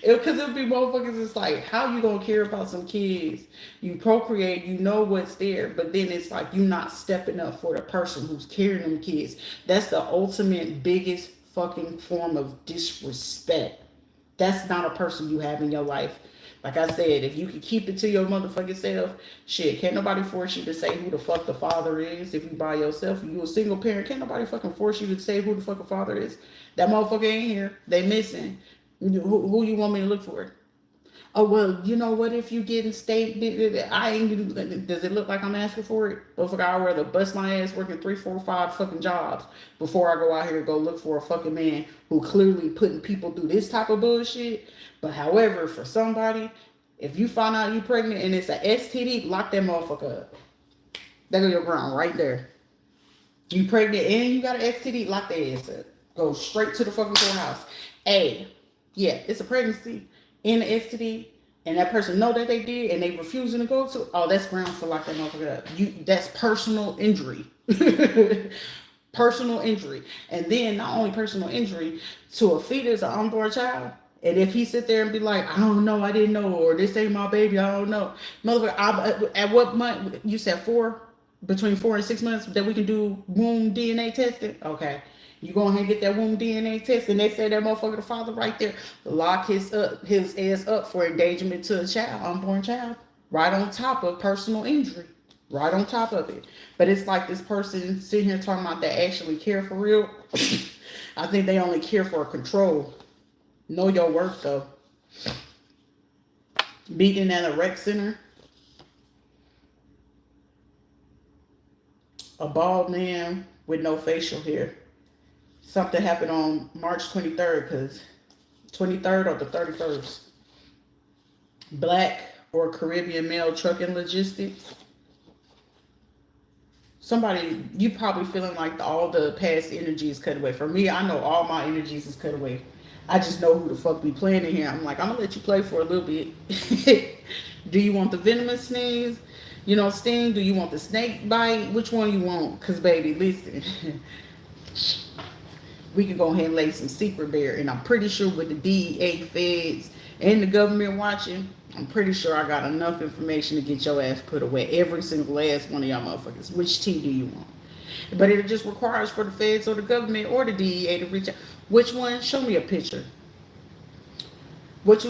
Because it'll be motherfuckers, it's like, how you gonna care about some kids? You procreate, you know what's there, but then it's like you not stepping up for the person who's carrying them kids. That's the ultimate biggest fucking form of disrespect. That's not a person you have in your life. Like I said, if you can keep it to your motherfucking self, shit, can't nobody force you to say who the fuck the father is. If you by yourself, if you a single parent, can't nobody fucking force you to say who the fuck the father is. That motherfucker ain't here. They missing. Who you want me to look for? Oh, well, you know what? If you getting state, I ain't. Does it look like I'm asking for it? Motherfucker, I'd rather bust my ass working 3, 4, 5 fucking jobs before I go out here and go look for a fucking man who clearly putting people through this type of bullshit. But however, for somebody, if you find out you pregnant and it's a STD, lock that motherfucker up. There go your ground right there. You pregnant and you got an STD, lock that ass up. Go straight to the fucking courthouse. Hey, yeah, it's a pregnancy in the STD, and that person know that they did, and they refusing to go to. Oh, that's grounds for lock that motherfucker up. That's personal injury. Personal injury, and then not only personal injury to a fetus, an unborn child. And if he sit there and be like, I don't know, I didn't know, or this ain't my baby, I don't know. Motherfucker, at what month? You said 4, between 4 and 6 months that we can do womb DNA testing. Okay. You go ahead and get that womb DNA test, and they say that motherfucker the father right there. Lock his ass up for endangerment to a child, unborn child. right on top of personal injury, right on top of it. But it's like this person sitting here talking about they actually care for real. I think they only care for control. Know your worth though. Beating at a rec center, a bald man with no facial hair. Something happened on March 23rd, because 23rd or the 31st. Black or Caribbean male trucking logistics. Somebody, you probably feeling like all the past energy is cut away. For me, I know all my energies is cut away. I just know who the fuck be playing in here. I'm like, I'm gonna let you play for a little bit. Do you want the venomous sneeze? You know, sting? Do you want the snake bite? Which one you want? Cause baby, listen. We can go ahead and lay some secret bare. And I'm pretty sure with the DEA, feds, and the government watching, I'm pretty sure I got enough information to get your ass put away. Every single last one of y'all motherfuckers. Which team do you want? But it just requires for the feds or the government or the DEA to reach out. Which one? Show me a picture. What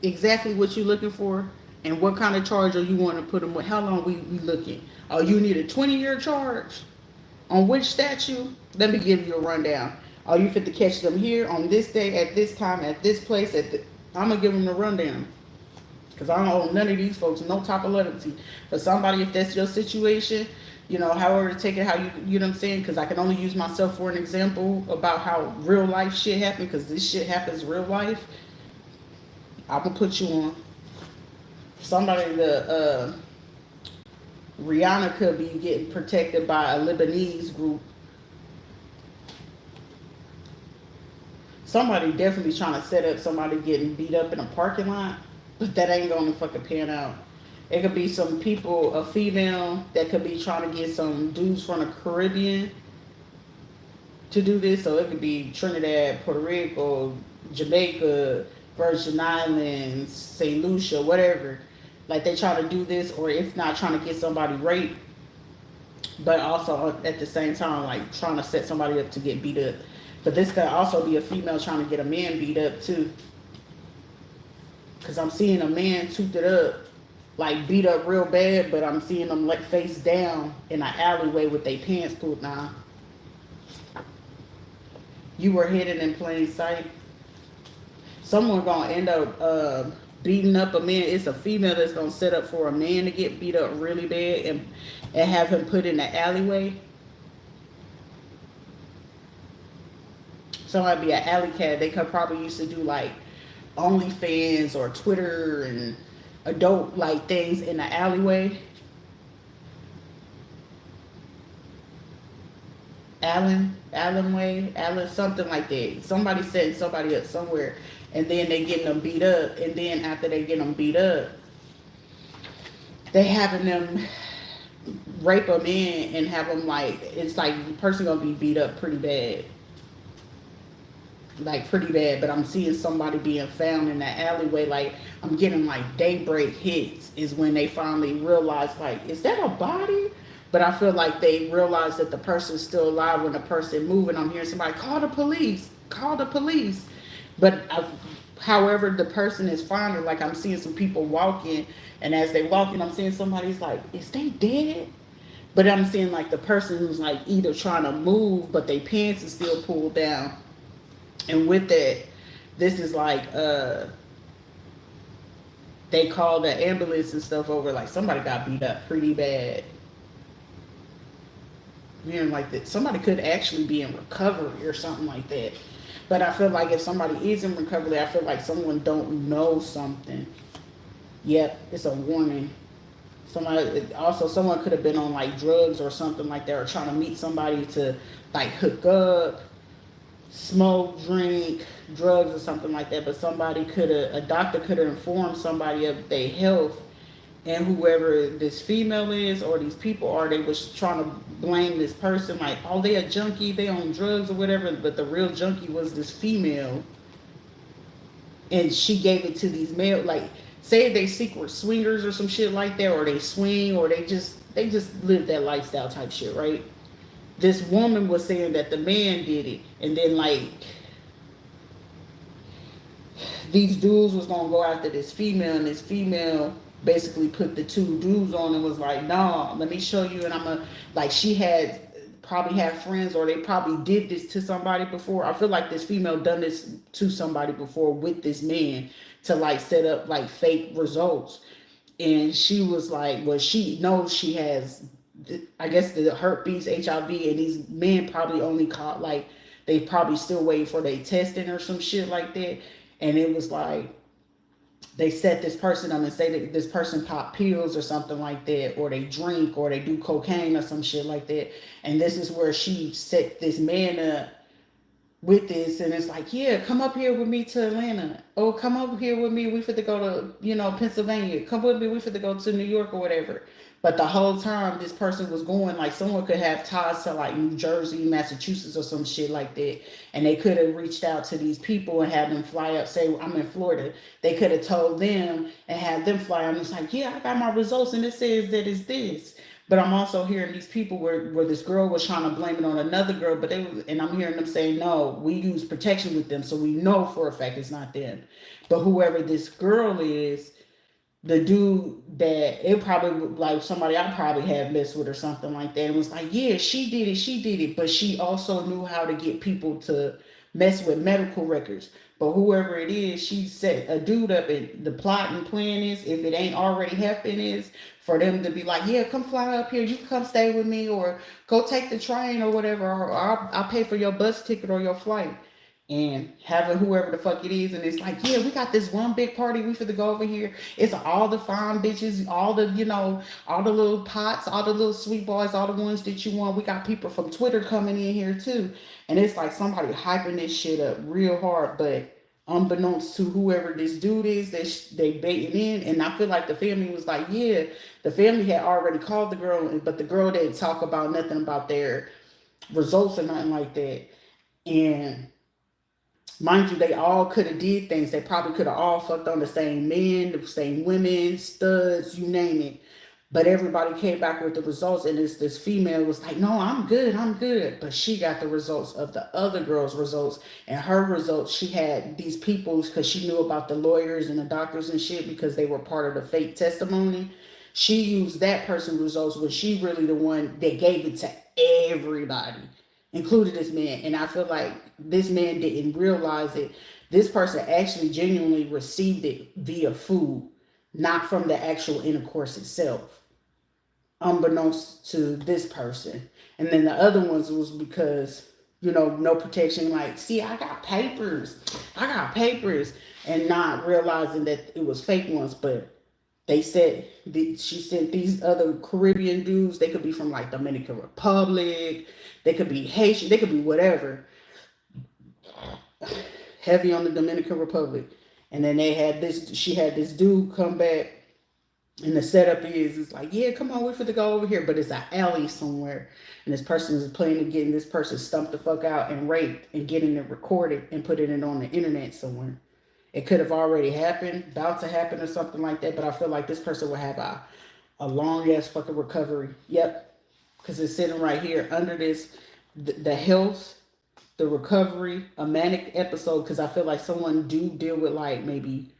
exactly what you looking for, and what kind of charge are you want to put them with? How long we looking? Oh, you need a 20-year charge? On which statue? Let me give you a rundown. Oh, you fit to catch them here on this day, at this time, at this place. I'm gonna give them the rundown, because I don't owe none of these folks no type of loyalty. For somebody, if that's your situation, you know, however to take it, how you know what I'm saying? Because I can only use myself for an example about how real life shit happened, because this shit happens real life. I'm gonna put you on. Somebody, Rihanna could be getting protected by a Lebanese group. Somebody definitely trying to set up somebody getting beat up in a parking lot, but that ain't gonna fucking pan out. It could be some people, a female that could be trying to get some dudes from the Caribbean to do this. So it could be Trinidad, Puerto Rico, Jamaica, Virgin Islands, St. Lucia, whatever. Like they try to do this, or if not, trying to get somebody raped, but also at the same time, like trying to set somebody up to get beat up. But this could also be a female trying to get a man beat up too. Because I'm seeing a man toothed it up, like beat up real bad, but I'm seeing them like face down in an alleyway with their pants pulled down. You were hidden in plain sight. Someone gonna end up beating up a man. It's a female that's gonna set up for a man to get beat up really bad and have him put in the alleyway. Somebody be an alley cat. They could probably used to do like OnlyFans or Twitter and adult like things in the alleyway. Allen Way, something like that. Somebody setting somebody up somewhere, and then they getting them beat up, and then after they get them beat up, they having them rape them in and have them like, it's like the person gonna be beat up pretty bad. Like pretty bad, but I'm seeing somebody being found in that alleyway. Like I'm getting like daybreak hits is when they finally realize, like, is that a body? But I feel like they realize that the person's still alive when the person moving. I'm hearing somebody call the police, call the police. But however the person is finding, like I'm seeing some people walking, and as they walking, I'm seeing somebody's like, is they dead? But I'm seeing like the person who's like either trying to move, but their pants is still pulled down. And with that, this is like they call the ambulance and stuff over, like somebody got beat up pretty bad. Hearing like that somebody could actually be in recovery or something like that. But I feel like if somebody is in recovery, I feel like someone don't know something. Yep, it's a warning. Someone could have been on like drugs or something like that, or trying to meet somebody to like hook up, smoke, drink, drugs or something like that. But a doctor could have informed somebody of their health, and whoever this female is or these people are, they was trying to blame this person like, oh, they a junkie, they on drugs or whatever. But the real junkie was this female, and she gave it to these male, like say they secret swingers or some shit like that, or they swing, or they just live that lifestyle type shit, right? This woman was saying that the man did it, and then like these dudes was gonna go after this female, and this female basically put the two dudes on and was like, "Nah, let me show you." And I'm a like she had probably had friends or they probably did this to somebody before. I feel like this female done this to somebody before with this man to like set up like fake results. And she was like, well, she knows she has, I guess, the herpes, HIV, and these men probably only caught like they probably still waiting for their testing or some shit like that. And it was like they set this person up and say that this person pop pills or something like that, or they drink or they do cocaine or some shit like that. And this is where she set this man up with this, and it's like, yeah, come up here with me to Atlanta. Oh, come up here with me. We fit to go to, Pennsylvania. Come with me. We fit to go to New York or whatever. But the whole time this person was going, like someone could have ties to like New Jersey, Massachusetts, or some shit like that. And they could have reached out to these people and had them fly up, say, I'm in Florida. They could have told them and had them fly. And it's like, yeah, I got my results and it says that it's this. But I'm also hearing these people where this girl was trying to blame it on another girl, and I'm hearing them say, no, we use protection with them, so we know for a fact it's not them. But whoever this girl is, the dude that it probably like somebody I probably had messed with or something like that, and was like, yeah, she did it, but she also knew how to get people to mess with medical records. But whoever it is, she set a dude up, and the plot and plan is, if it ain't already happened, is for them to be like, yeah, come fly up here, you can come stay with me, or go take the train or whatever, or I'll pay for your bus ticket or your flight. And having whoever the fuck it is, and it's like, yeah, we got this one big party, we finna go over here. It's all the fine bitches, all the, all the little pots, all the little sweet boys, all the ones that you want. We got people from Twitter coming in here too. And it's like somebody hyping this shit up real hard, but unbeknownst to whoever this dude is, they baiting in. And I feel like the family was like, yeah, the family had already called the girl, but the girl didn't talk about nothing about their results or nothing like that. And mind you, they all could have did things. They probably could have all fucked on the same men, the same women, studs, you name it. But everybody came back with the results, and this female was like, "No, I'm good, I'm good." But she got the results of the other girl's results, and her results, she had these people because she knew about the lawyers and the doctors and shit because they were part of the fake testimony. She used that person's results when she really the one that gave it to everybody, including this man. And I feel like this man didn't realize it. This person actually genuinely received it via food, not from the actual intercourse itself, unbeknownst to this person. And then the other ones was because, no protection, like, see, I got papers, and not realizing that it was fake ones. But they said she sent these other Caribbean dudes. They could be from like Dominican Republic, they could be Haitian, they could be whatever. Heavy on the Dominican Republic. And then she had this dude come back, and the setup is like, yeah, come on, we're fit to go over here, but it's an alley somewhere, and this person is planning to getting this person stumped the fuck out and raped and getting it recorded and putting it on the internet somewhere. It could have already happened, about to happen or something like that, but I feel like this person will have a long ass fucking recovery. Yep, because it's sitting right here under this, the health, the recovery, a manic episode, because I feel like someone do deal with like maybe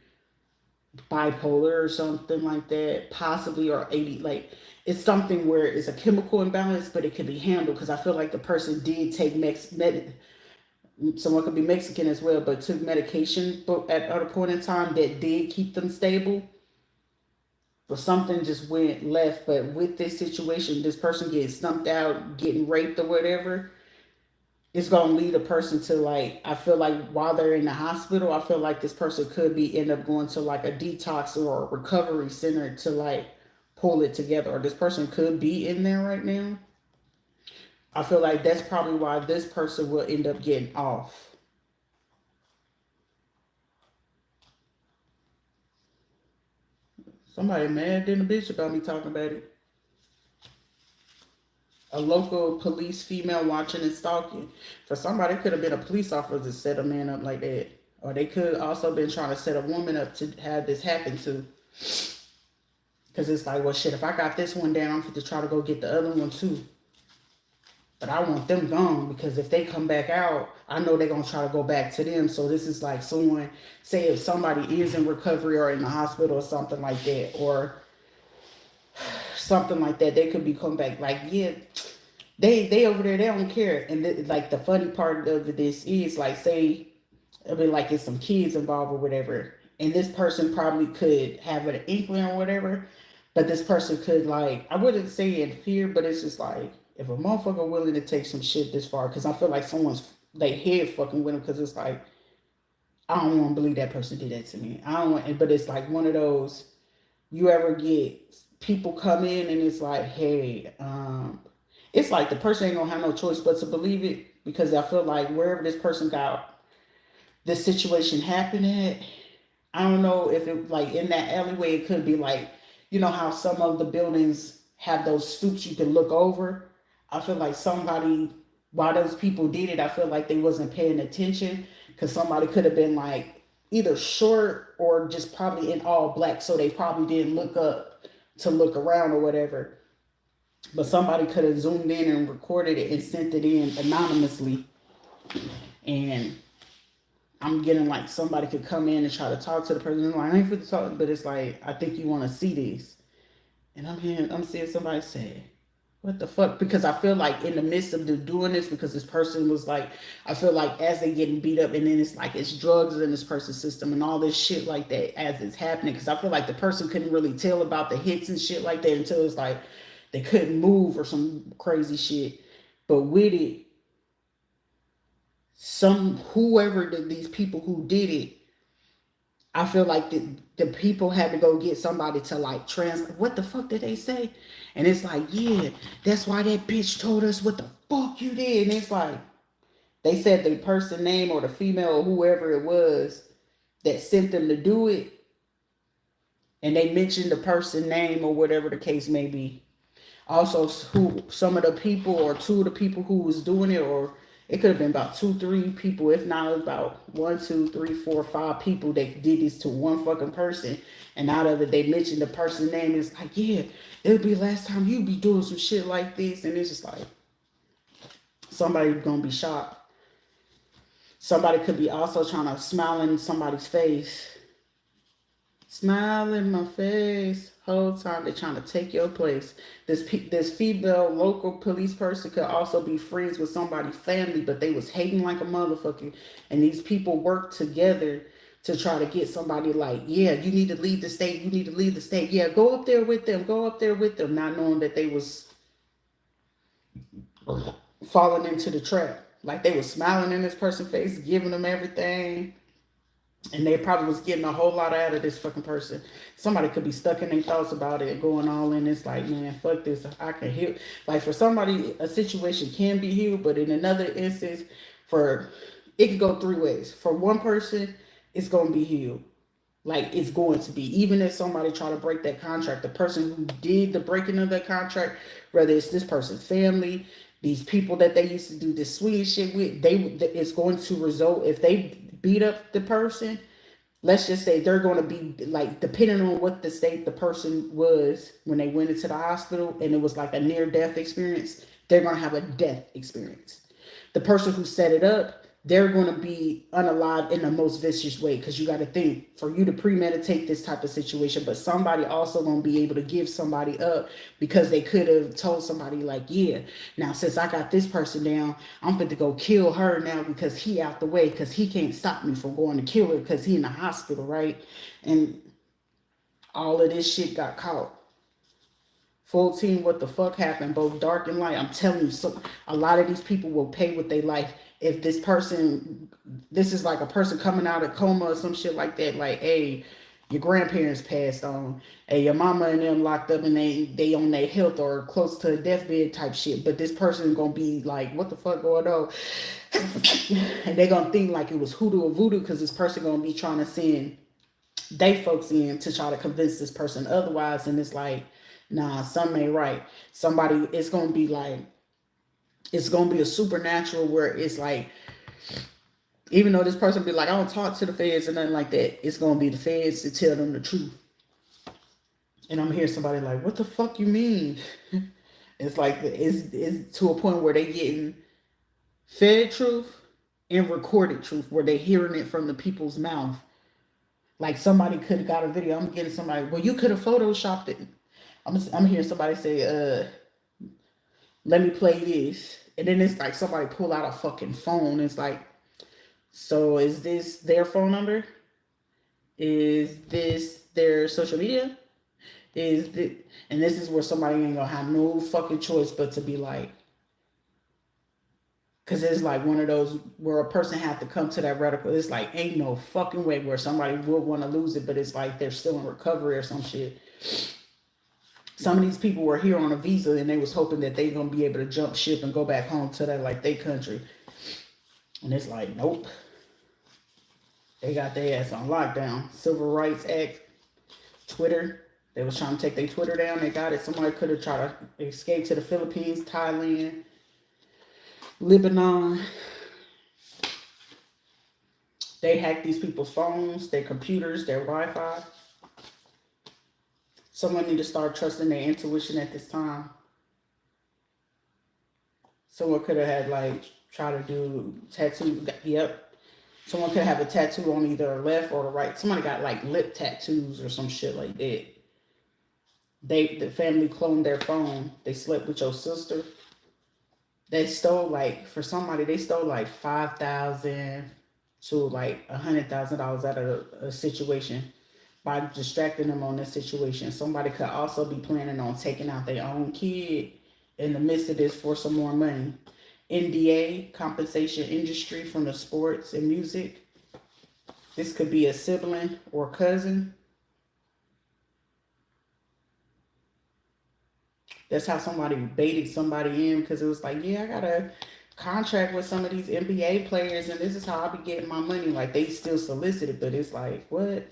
bipolar or something like that, possibly, or 80, like it's something where it's a chemical imbalance, but it can be handled, because I feel like the person did take someone could be Mexican as well, but took medication at a point in time that did keep them stable. But something just went left. But with this situation, this person getting stumped out, getting raped or whatever, it's going to lead a person to, like, I feel like while they're in the hospital, I feel like this person could end up going to like a detox or a recovery center to like pull it together. Or this person could be in there right now. I feel like that's probably why this person will end up getting off. Somebody mad than a bitch about me talking about it. A local police female watching and stalking. For somebody, it could have been a police officer to set a man up like that. Or they could also been trying to set a woman up to have this happen to. Because it's like, well, shit, if I got this one down, I'm going to try to go get the other one too. But I want them gone because if they come back out, I know they're going to try to go back to them. So this is like someone, say if somebody is in recovery or in the hospital or something like that, or something like that, they could be come back. Like, yeah, they over there, they don't care. And like the funny part of this is like, say, I mean, like it's some kids involved or whatever, and this person probably could have an inkling or whatever, but this person could like, I wouldn't say in fear, but it's just like if a motherfucker willing to take some shit this far, because I feel like someone's they head fucking with them, because it's like I don't want to believe that person did that to me. I don't want, but it's like one of those you ever get people come in and it's like, hey, it's like the person ain't gonna have no choice but to believe it, because I feel like wherever this person got this situation happened at, I don't know if it like in that alleyway, it could be like, you know how some of the buildings have those stoops you can look over. I feel like somebody, while those people did it, I feel like they wasn't paying attention, because somebody could have been like either short or just probably in all black, so they probably didn't look up to look around or whatever. But somebody could have zoomed in and recorded it and sent it in anonymously, and I'm getting like somebody could come in and try to talk to the person. I'm like, I ain't fit to talk, but it's like, I think you want to see this. And I'm seeing somebody say, what the fuck? Because I feel like in the midst of them doing this, because this person was like, I feel like as they getting beat up, and then it's like it's drugs in this person's system and all this shit like that as it's happening. Because I feel like the person couldn't really tell about the hits and shit like that until it's like they couldn't move or some crazy shit. But with it, whoever these people who did it, I feel like the people had to go get somebody to like translate what the fuck did they say, and it's like, yeah, that's why that bitch told us what the fuck you did. And it's like they said the person name or the female or whoever it was that sent them to do it, and they mentioned the person name or whatever the case may be. Also, who some of the people or two of the people who was doing it, or it could have been about 2-3 people. If not, it was about 1, 2, 3, 4, 5 people that did this to one fucking person. And out of it, they mentioned the person's name. It's like, yeah, it'll be last time you be doing some shit like this. And it's just like, somebody gonna be shocked. Somebody could be also trying to smile in somebody's face. Smile in my face. Whole time they're trying to take your place. This female local police person could also be friends with somebody's family, but they was hating like a motherfucker. And these people work together to try to get somebody like, yeah, you need to leave the state. You need to leave the state. Yeah, go up there with them. Go up there with them. Not knowing that they was falling into the trap. Like they was smiling in this person's face, giving them everything. And they probably was getting a whole lot out of this fucking person. Somebody could be stuck in their thoughts about it, going all in. It's like, man, fuck this. I can heal. Like for somebody, a situation can be healed, but in another instance, it could go 3 ways. For one person, it's going to be healed. Like it's going to be. Even if somebody try to break that contract, the person who did the breaking of that contract, whether it's this person's family, these people that they used to do this sweet shit with, it's going to result, if they beat up the person, let's just say they're going to be like, depending on what the state the person was when they went into the hospital and it was like a near death experience, they're going to have a death experience. The person who set it up, they're going to be unalive in the most vicious way, because you got to think, for you to premeditate this type of situation, but somebody also going to be able to give somebody up because they could have told somebody like, yeah, now since I got this person down, I'm going to go kill her now because he out the way, because he can't stop me from going to kill her because he in the hospital, right? And all of this shit got caught. Full team, what the fuck happened, both dark and light. I'm telling you, a lot of these people will pay with their life. If this is like a person coming out of coma or some shit like that, like, hey, your grandparents passed on, hey, your mama and them locked up and they on their health or close to a deathbed type shit, but this person gonna be like, what the fuck going on? And they gonna think like it was hoodoo or voodoo, because this person gonna be trying to send they folks in to try to convince this person otherwise. And it's like, nah, something ain't right. Somebody, it's going to be like, it's going to be a supernatural where it's like, even though this person be like, I don't talk to the feds or nothing like that, it's going to be the feds to tell them the truth. And I'm hearing somebody like, what the fuck you mean? It's like it's to a point where they getting fed truth and recorded truth, where they hearing it from the people's mouth. Like somebody could have got a video. I'm getting somebody. Well, you could have photoshopped it. I'm hearing somebody say, let me play this. And then it's like somebody pull out a fucking phone. It's like, so is this their phone number? Is this their social media? Is this, and this is where somebody ain't gonna have no fucking choice but to be like, because it's like one of those where a person have to come to that radical. It's like, ain't no fucking way where somebody would want to lose it, but it's like they're still in recovery or some shit. Some of these people were here on a visa and they was hoping that they gonna be able to jump ship and go back home to that like their country. And it's like, nope. They got their ass on lockdown. Civil Rights Act, Twitter. They was trying to take their Twitter down. They got it. Somebody could have tried to escape to the Philippines, Thailand, Lebanon. They hacked these people's phones, their computers, their Wi-Fi. Someone need to start trusting their intuition at this time. Someone could have had like try to do tattoo. Yep. Someone could have a tattoo on either the left or the right. Somebody got like lip tattoos or some shit like that. The family cloned their phone. They slept with your sister. They stole like, for somebody, they stole like $5,000 to like $100,000 out of a situation by distracting them on this situation. Somebody could also be planning on taking out their own kid in the midst of this for some more money. NDA, compensation industry from the sports and music. This could be a sibling or cousin. That's how somebody baited somebody in, because it was like, yeah, I got a contract with some of these NBA players and this is how I be getting my money. Like they still solicited, but it's like, what?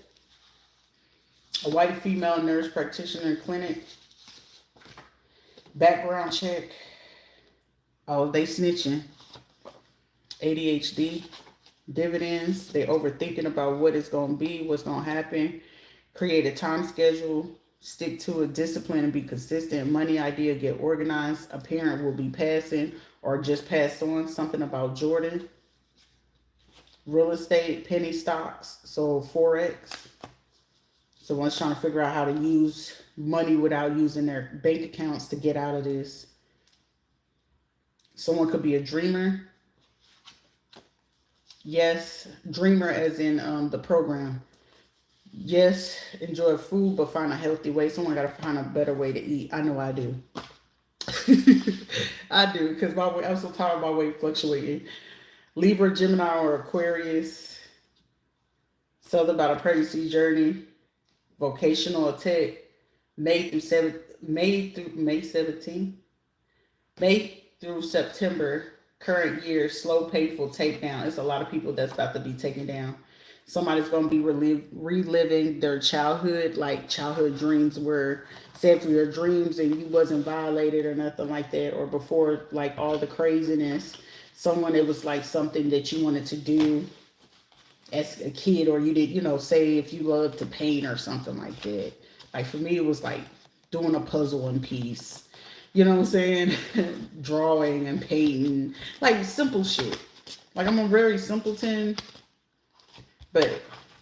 A white female nurse practitioner clinic. Background check. Oh, they snitching. ADHD. Dividends. They overthinking about what it's going to be, what's going to happen. Create a time schedule. Stick to a discipline and be consistent. Money idea, get organized. A parent will be passing or just passed on. Something about Jordan. Real estate, penny stocks. So Forex. So one's trying to figure out how to use money without using their bank accounts to get out of this. Someone could be a dreamer. Yes, dreamer as in the program. Yes, enjoy food, but find a healthy way. Someone got to find a better way to eat. I know I do. I do, because I'm so tired of my weight fluctuating. Libra, Gemini, or Aquarius. Something about a pregnancy journey. Vocational tech. May through September. Current year, slow, painful takedown. It's a lot of people that's about to be taken down. Somebody's going to be reliving their childhood, like childhood dreams were set for your dreams and you wasn't violated or nothing like that, or before like all the craziness. Someone, it was like something that you wanted to do as a kid, or you did, say if you love to paint or something like that. Like for me, it was like doing a puzzle in piece. You know what I'm saying? Drawing and painting. Like simple shit. Like I'm a very simpleton. But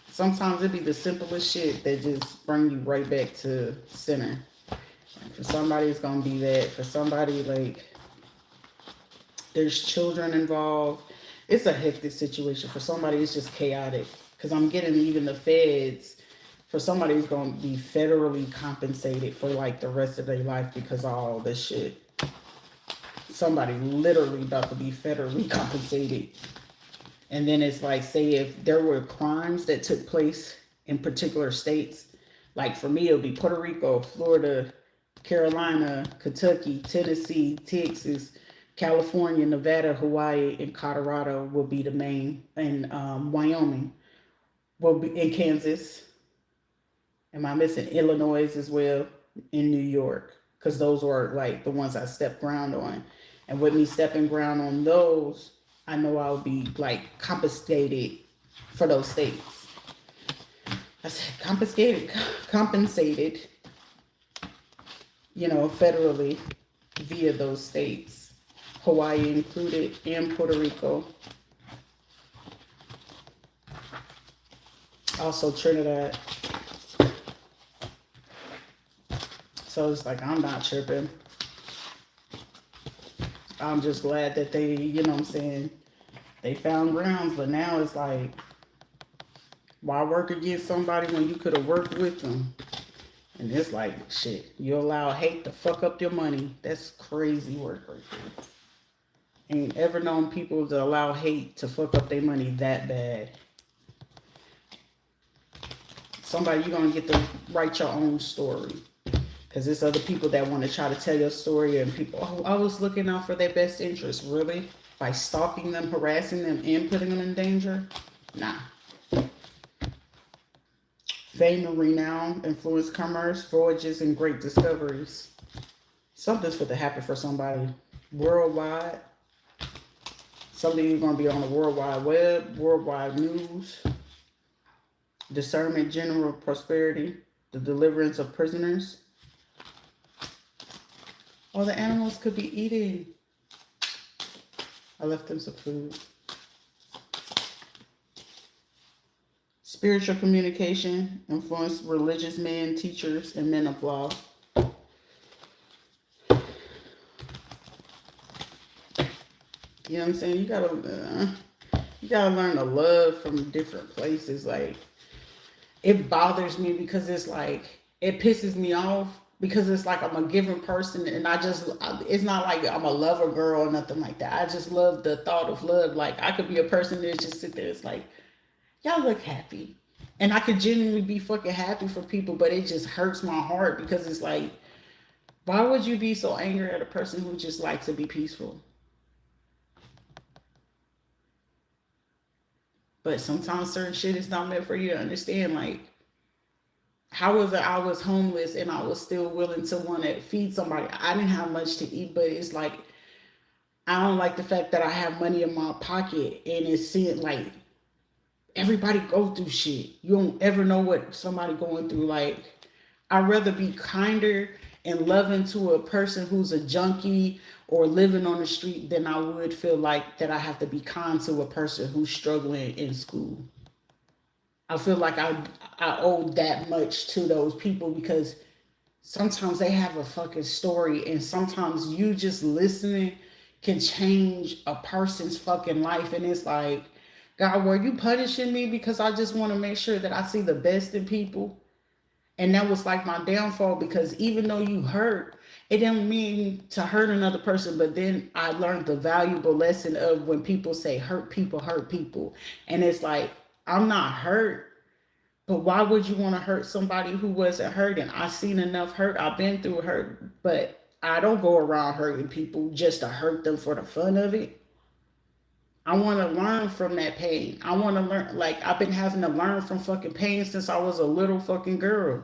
sometimes it be the simplest shit that just bring you right back to center. And for somebody, it's going to be that. For somebody, like, there's children involved. It's a hectic situation. For somebody, it's just chaotic. Because I'm getting even the feds. For somebody, it's going to be federally compensated for, like, the rest of their life because of all this shit. Somebody literally about to be federally compensated. And then it's like, say if there were crimes that took place in particular states, like for me, it'll be Puerto Rico, Florida, Carolina, Kentucky, Tennessee, Texas, California, Nevada, Hawaii, and Colorado will be the main, and Wyoming will be in Kansas. Am I missing Illinois as well? In New York, because those were like the ones I stepped ground on. And with me stepping ground on those, I know I'll be like compensated for those states. I said compensated, federally. via those states, Hawaii included, and Puerto Rico. Also Trinidad. So it's like, I'm not tripping. I'm just glad that they, you know what I'm saying, they found grounds. But now it's like, why work against somebody when you could have worked with them? And it's like, shit, you allow hate to fuck up your money. That's crazy work right there. Ain't ever known people to allow hate to fuck up their money that bad. Somebody, you're going to get to write your own story. Because there's other people that want to try to tell your story, and people, oh, I was looking out for their best interest. Really? By stalking them, harassing them, and putting them in danger? Nah. Fame and renown, influence, commerce, voyages, and great discoveries. Something's for to happen for somebody worldwide. Something you're going to be on the World Wide Web, worldwide news. Discernment, general prosperity, the deliverance of prisoners. All the animals could be eating. I left them some food. Spiritual communication, influence religious men, teachers, and men of law. You know what I'm saying? You gotta learn to love from different places. Like, it bothers me because it's like, it pisses me off because it's like I'm a giving person, and it's not like I'm a lover girl or nothing like that. I just love the thought of love. Like, I could be a person that just sit there. It's like, y'all look happy. And I could genuinely be fucking happy for people, but it just hurts my heart because it's like, why would you be so angry at a person who just likes to be peaceful? But sometimes certain shit is not meant for you to understand. Like, how was it I was homeless and I was still willing to want to feed somebody? I didn't have much to eat, but it's like, I don't like the fact that I have money in my pocket and it's seeing like, everybody go through shit. You don't ever know what somebody going through. Like, I'd rather be kinder and loving to a person who's a junkie or living on the street than I would feel like that I have to be kind to a person who's struggling in school. I feel like I owe that much to those people because sometimes they have a fucking story, and sometimes you just listening can change a person's fucking life. And it's like, God, were you punishing me because I just want to make sure that I see the best in people? And that was like my downfall, because even though you hurt, it didn't mean to hurt another person. But then I learned the valuable lesson of when people say hurt people hurt people. And it's like, I'm not hurt, but why would you want to hurt somebody who wasn't hurting? I've seen enough hurt. I've been through hurt, but I don't go around hurting people just to hurt them for the fun of it. I want to learn from that pain. I want to learn, like, I've been having to learn from fucking pain since I was a little fucking girl.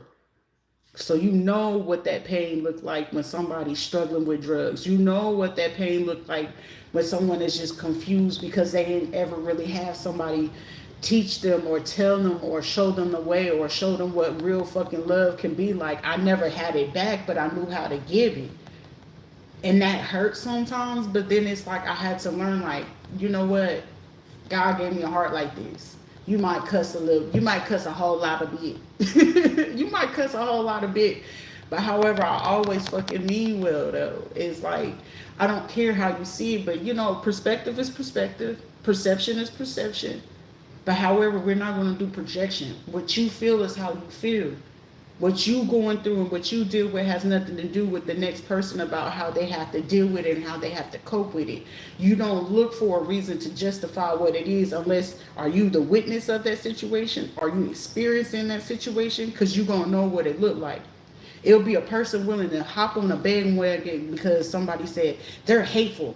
So you know what that pain looked like when somebody's struggling with drugs. You know what that pain looked like when someone is just confused because they didn't ever really have somebody teach them or tell them or show them the way or show them what real fucking love can be like. I never had it back, but I knew how to give it. And that hurts sometimes, but then it's like I had to learn, like, you know what? God gave me a heart like this. You might cuss a little, you might cuss a whole lot of bit. You might cuss a whole lot of bit. But however, I always fucking mean well, though. It's like, I don't care how you see it, but you know, perspective is perspective. Perception is perception. But however, we're not going to do projection. What you feel is how you feel. What you going through and what you deal with has nothing to do with the next person about how they have to deal with it and how they have to cope with it. You don't look for a reason to justify what it is unless, are you the witness of that situation? Are you experiencing that situation? Because you're going to know what it looked like. It'll be a person willing to hop on a bandwagon because somebody said they're hateful.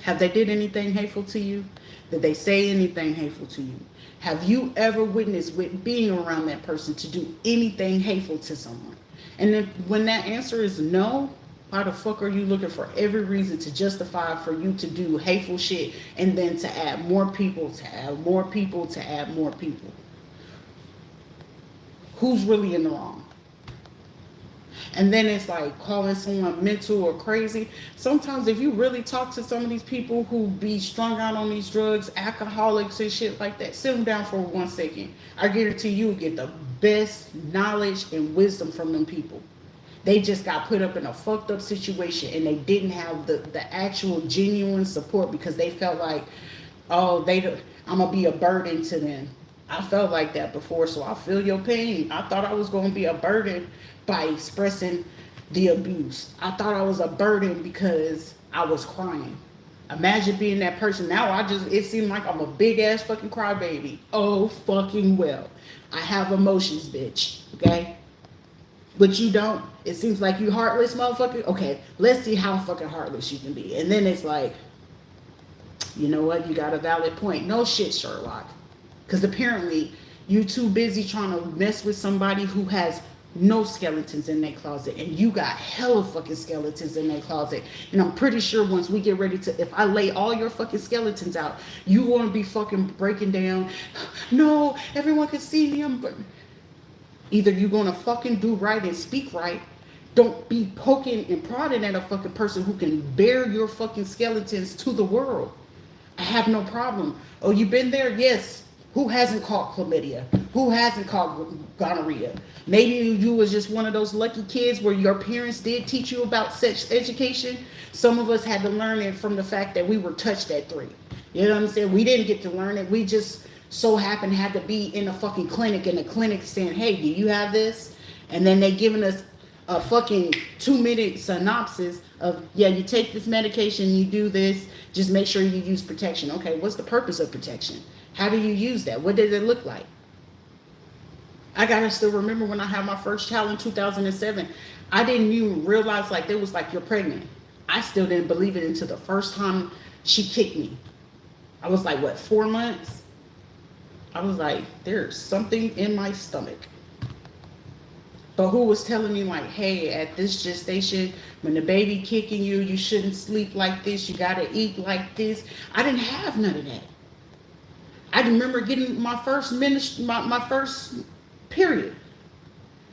Have they did anything hateful to you? Did they say anything hateful to you? Have you ever witnessed with being around that person to do anything hateful to someone? And then when that answer is no, why the fuck are you looking for every reason to justify for you to do hateful shit and then to add more people, to add more people, to add more people? Who's really in the wrong? And then it's like calling someone mental or crazy. Sometimes if you really talk to some of these people who be strung out on these drugs, alcoholics and shit like that, sit them down for 1 second. I guarantee you will get the best knowledge and wisdom from them people. They just got put up in a fucked up situation and they didn't have the actual genuine support because they felt like, oh, I'm gonna be a burden to them. I felt like that before, so I feel your pain. I thought I was gonna be a burden by expressing the abuse. I thought I was a burden because I was crying. Imagine being that person. Now it seems like I'm a big ass fucking crybaby. Oh fucking well. I have emotions, bitch. Okay? But you don't. It seems like you heartless motherfucker. Okay, let's see how fucking heartless you can be. And then it's like, you know what? You got a valid point. No shit, Sherlock. Because apparently you too busy trying to mess with somebody who has no skeletons in their closet. And you got hella fucking skeletons in their closet. And I'm pretty sure once we get ready to, if I lay all your fucking skeletons out, you want to be fucking breaking down. No, everyone can see me. Either you're going to fucking do right and speak right. Don't be poking and prodding at a fucking person who can bear your fucking skeletons to the world. I have no problem. Oh, you been there? Yes. Who hasn't caught chlamydia? Who hasn't caught gonorrhea? Maybe you was just one of those lucky kids where your parents did teach you about sex education. Some of us had to learn it from the fact that we were touched at 3. You know what I'm saying? We didn't get to learn it. We just so happened had to be in a fucking clinic, and the clinic saying, hey, do you have this? And then they giving us a fucking 2-minute synopsis of, yeah, you take this medication, you do this, just make sure you use protection. Okay, what's the purpose of protection? How do you use that? What does it look like? I gotta still remember when I had my first child in 2007, I didn't even realize like it was like, you're pregnant. I still didn't believe it until the first time she kicked me. I was like, what, 4 months? I was like, there's something in my stomach. But who was telling me like, hey, at this gestation, when the baby kicking you, you shouldn't sleep like this. You got to eat like this. I didn't have none of that. I remember getting my first my first period.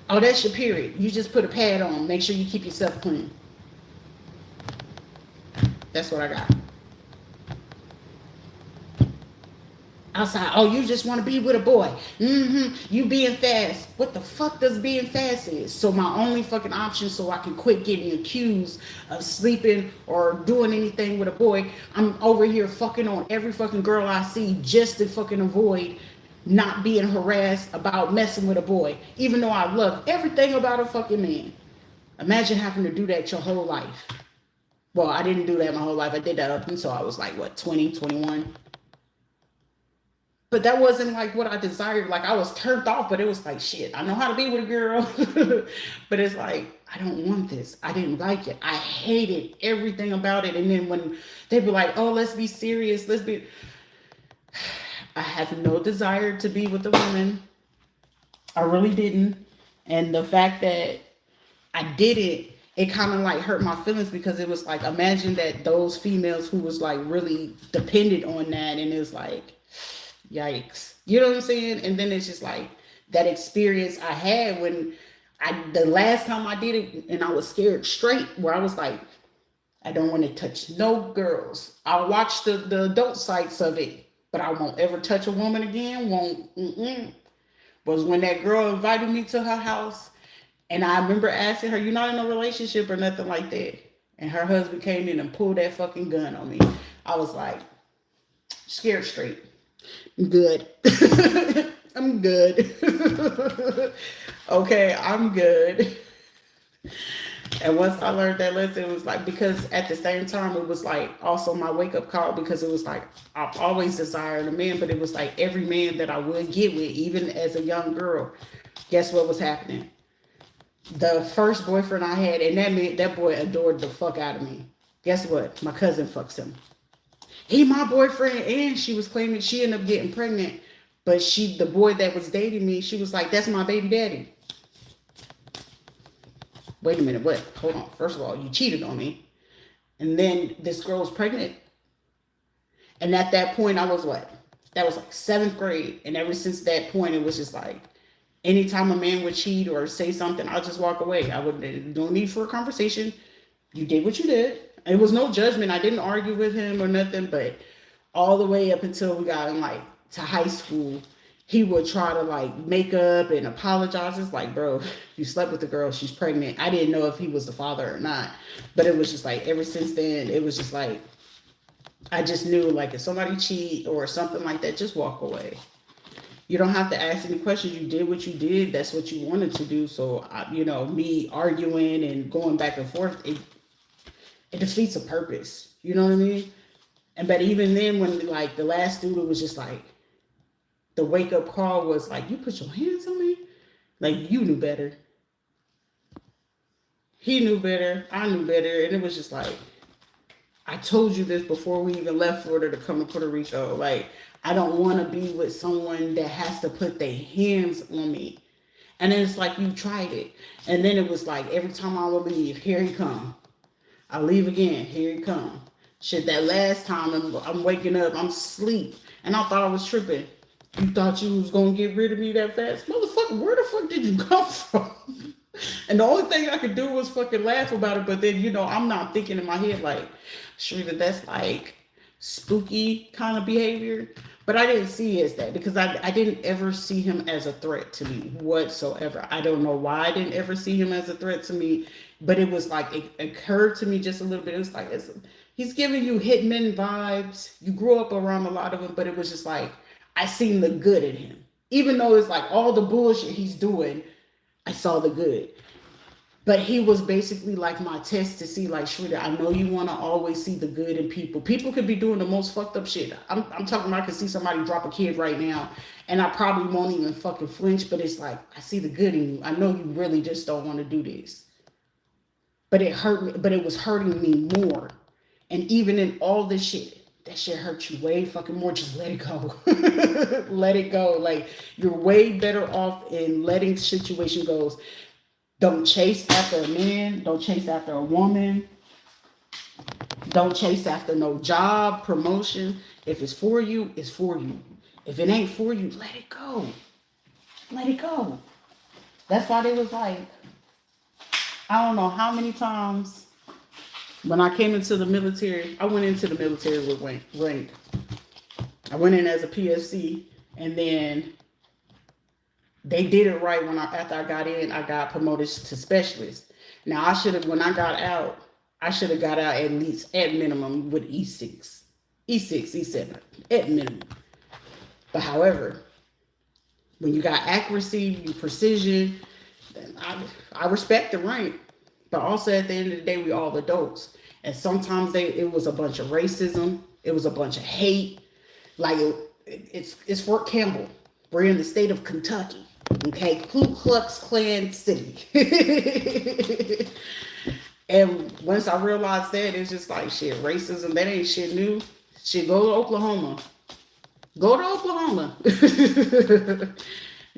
Oh, that's your period. You just put a pad on. Make sure you keep yourself clean. That's what I got. Outside, oh, you just want to be with a boy. You being fast. What the fuck does being fast is? So my only fucking option so I can quit getting accused of sleeping or doing anything with a boy, I'm over here fucking on every fucking girl I see just to fucking avoid not being harassed about messing with a boy. Even though I love everything about a fucking man. Imagine having to do that your whole life. Well, I didn't do that my whole life. I did that up until I was like, what, 20, 21? But that wasn't like what I desired. Like I was turned off, but it was like, shit, I know how to be with a girl. But it's like, I don't want this. I didn't like it. I hated everything about it. And then when they'd be like, oh, let's be serious. I have no desire to be with a woman. I really didn't. And the fact that I did it kind of like hurt my feelings because it was like, imagine that those females who was like really dependent on that. And it was like, yikes. You know what I'm saying? And then it's just like that experience I had when the last time I did it and I was scared straight, where I was like, I don't want to touch no girls. I'll watch the adult sites of it, but I won't ever touch a woman again. Was when that girl invited me to her house, and I remember asking her, you're not in a relationship or nothing like that. And her husband came in and pulled that fucking gun on me. I was like, scared straight. Good. I'm good. Okay, I'm good. And once I learned that lesson, it was like, because at the same time, it was like also my wake up call, because it was like, I've always desired a man, but it was like every man that I would get with, even as a young girl, guess what was happening? The first boyfriend I had, and that boy adored the fuck out of me. Guess what? My cousin fucks him. He my boyfriend, and she was claiming she ended up getting pregnant, but the boy that was dating me, she was like, that's my baby daddy. Wait a minute, what? Hold on. First of all, you cheated on me. And then this girl was pregnant. And at that point, I was what? That was like 7th grade. And ever since that point, it was just like, Anytime a man would cheat or say something, I'll just walk away. I would no need for a conversation. You did what you did. It was no judgment. I didn't argue with him or nothing, but all the way up until we got in like to high school, he would try to like make up and apologize. It's like, bro, you slept with the girl, she's pregnant. I didn't know if he was the father or not, but it was just like ever since then, it was just like I just knew like if somebody cheat or something like that, just walk away. You don't have to ask any questions. You did what you did. That's what you wanted to do. So, me arguing and going back and forth, it defeats a purpose. You know what I mean? And but even then, when like the last dude, it was just like the wake up call was like, you put your hands on me? Like you knew better. He knew better. I knew better. And it was just like, I told you this before we even left Florida to come to Puerto Rico. Like, I don't want to be with someone that has to put their hands on me. And then it's like, you tried it. And then it was like, every time I would leave, here he come. I leave again, here he come. Shit, that last time I'm waking up, I'm asleep. And I thought I was tripping. You thought you was going to get rid of me that fast? Motherfucker, where the fuck did you come from? And the only thing I could do was fucking laugh about it. But then, I'm not thinking in my head like, Rita, that's like spooky kind of behavior. But I didn't see it as that because I didn't ever see him as a threat to me whatsoever. I don't know why I didn't ever see him as a threat to me. But it was like, it occurred to me just a little bit. It was like, he's giving you hitman vibes. You grew up around a lot of them. But it was just like, I seen the good in him. Even though it's like all the bullshit he's doing, I saw the good. But he was basically like my test to see, like, Rita, I know you want to always see the good in people. People could be doing the most fucked up shit. I'm talking about I could see somebody drop a kid right now, and I probably won't even fucking flinch, but it's like, I see the good in you. I know you really just don't want to do this. But it hurt me, but it was hurting me more. And even in all this shit, that shit hurt you way fucking more. Just let it go. Let it go. Like, you're way better off in letting situation goes. Don't chase after a man. Don't chase after a woman. Don't chase after no job, promotion. If it's for you, it's for you. If it ain't for you, let it go. Let it go. That's why they was like, I don't know how many times when I came into the military, I went into the military with rank. I went in as a PFC, and then they did it right after I got in, I got promoted to specialist. Now when I got out, I should have got out at least at minimum with E6, E7 at minimum. But however, when you got accuracy, you precision, then I respect the rank. But also at the end of the day, we all adults. And sometimes it was a bunch of racism. It was a bunch of hate. Like it's Fort Campbell. We're in the state of Kentucky. Okay, Ku Klux Klan City. And once I realized that, it's just like, shit, racism, that ain't shit new. Shit, go to Oklahoma. Go to Oklahoma.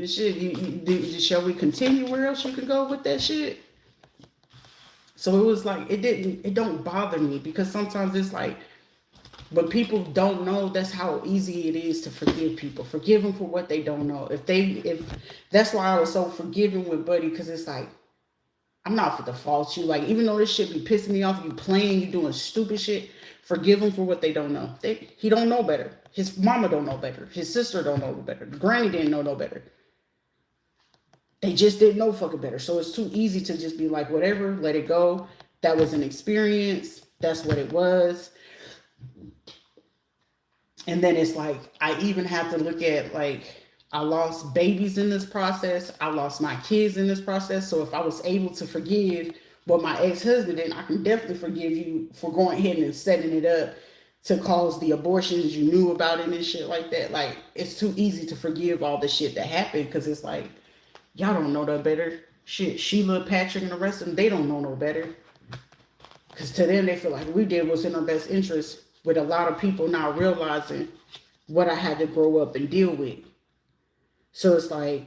Shit, shall we continue? Where else you can go with that shit? So it was like, it don't bother me because sometimes it's like, but people don't know that's how easy it is to forgive people. Forgive them for what they don't know. If that's why I was so forgiving with Buddy, because it's like, I'm not for the fault you. Like, even though this shit be pissing me off, you playing, you doing stupid shit, forgive them for what they don't know. He don't know better. His mama don't know better. His sister don't know better. Granny didn't know no better. They just didn't know fucking better. So it's too easy to just be like, whatever, let it go. That was an experience. That's what it was. And then it's like, I even have to look at, like, I lost babies in this process. I lost my kids in this process. So if I was able to forgive what my ex-husband did, I can definitely forgive you for going ahead and setting it up to cause the abortions you knew about it and shit like that. Like, it's too easy to forgive all the shit that happened because it's like, y'all don't know no better. Shit, Sheila, Patrick, and the rest of them, they don't know no better. Because to them, they feel like we did what's in our best interest, with a lot of people not realizing what I had to grow up and deal with. So it's like,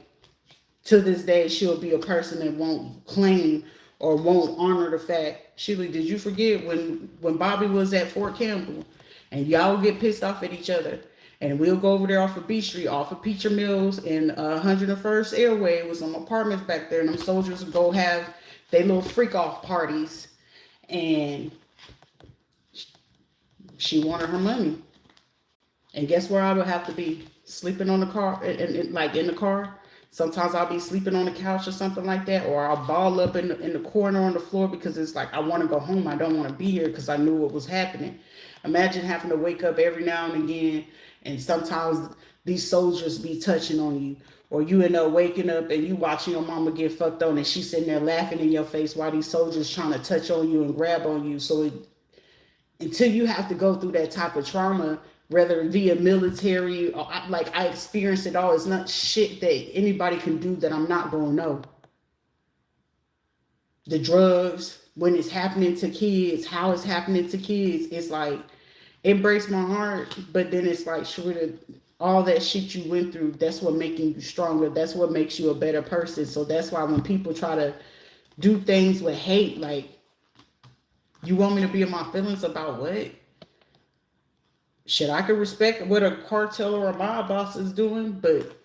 to this day, she'll be a person that won't claim or won't honor the fact, Sheila, did you forget when Bobby was at Fort Campbell and y'all get pissed off at each other And we'll go over there off of B Street, off of Peacher Mills and 101st Airway with some apartments back there. And them soldiers would go have their little freak off parties. And she wanted her money. And guess where I would have to be? Sleeping on the car, like in the car. Sometimes I'll be sleeping on the couch or something like that, or I'll ball up in the corner on the floor because it's like I want to go home. I don't want to be here because I knew what was happening. Imagine having to wake up every now and again, and sometimes these soldiers be touching on you, or you end up waking up and you watching your mama get fucked on, and she's sitting there laughing in your face while these soldiers trying to touch on you and grab on you. So until you have to go through that type of trauma, whether via military or like I experienced it all, it's not shit that anybody can do that I'm not going to know. The drugs, when it's happening to kids, how it's happening to kids, it's like, it breaks my heart, but then it's like, Sharita, all that shit you went through, that's what making you stronger. That's what makes you a better person. So that's why when people try to do things with hate, like, you want me to be in my feelings about what? Shit, I can respect what a cartel or a mob boss is doing, but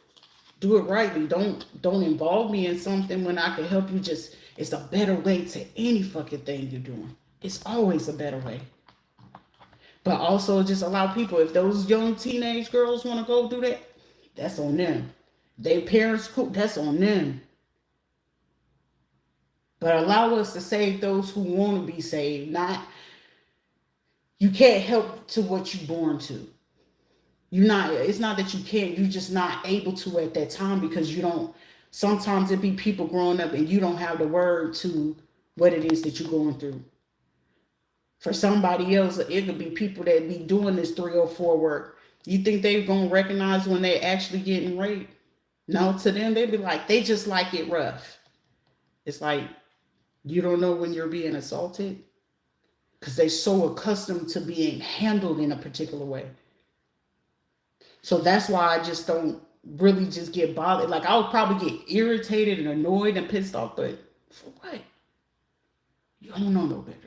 do it rightly. Don't involve me in something when I can help you. Just, it's a better way to any fucking thing you're doing. It's always a better way. But also just allow people, if those young teenage girls want to go do that, that's on them. Their parents, that's on them. But allow us to save those who want to be saved, not. You can't help to what you're born to. It's not that you can't, you're just not able to at that time because you don't, sometimes it be people growing up and you don't have the word to what it is that you're going through. For somebody else, it could be people that be doing this 304 work. You think they're going to recognize when they actually getting raped? No, to them, they be like, they just like it rough. It's like, you don't know when you're being assaulted? Because they're so accustomed to being handled in a particular way. So that's why I just don't really just get bothered. Like, I would probably get irritated and annoyed and pissed off, but for what? You don't know no better.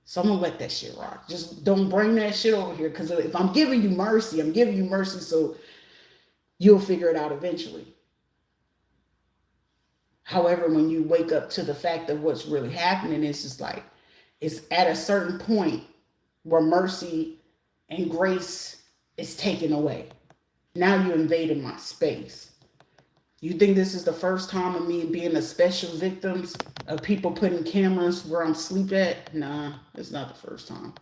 So I'm going to let that shit rock. Just don't bring that shit over here. Because if I'm giving you mercy, I'm giving you mercy so you'll figure it out eventually. However, when you wake up to the fact of what's really happening, it's just like, it's at a certain point where mercy and grace is taken away. Now you invaded my space. You think this is the first time of me being a special victim of people putting cameras where I'm asleep at? Nah, it's not the first time.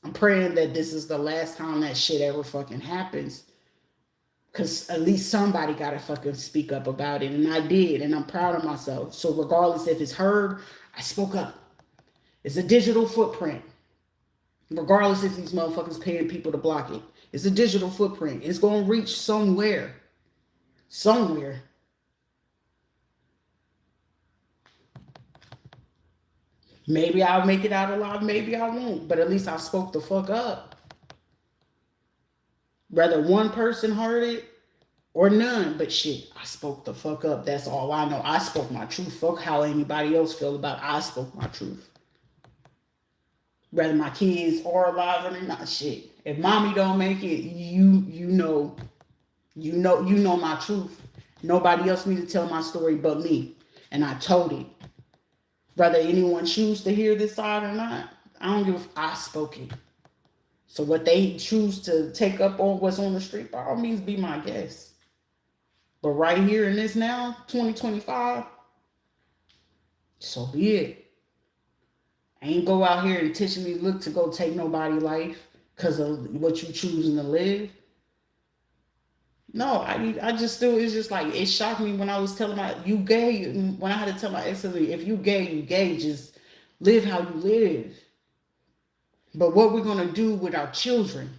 I'm praying that this is the last time that shit ever fucking happens. Because at least somebody got to fucking speak up about it. And I did. And I'm proud of myself. So regardless if it's heard, I spoke up. It's a digital footprint. Regardless if these motherfuckers paying people to block it. It's a digital footprint. It's going to reach somewhere. Somewhere. Maybe I'll make it out alive. Maybe I won't. But at least I spoke the fuck up. Whether one person heard it or none. But shit, I spoke the fuck up. That's all I know. I spoke my truth. Fuck how anybody else feel about it. I spoke my truth. Whether my kids are alive or not, shit. If mommy don't make it, you know my truth. Nobody else need to tell my story but me. And I told it. Whether anyone choose to hear this side or not, I don't give I spoke it. So what they choose to take up on what's on the street, by all means, be my guest. But right here in this now, 2025, so be it. I ain't go out here and intentionally look to go take nobody's life because of what you choosing to live. No, I just still, it's just like, it shocked me when I was telling you gay, when I had to tell my ex, if you gay, you gay, just live how you live. But what we're going to do with our children,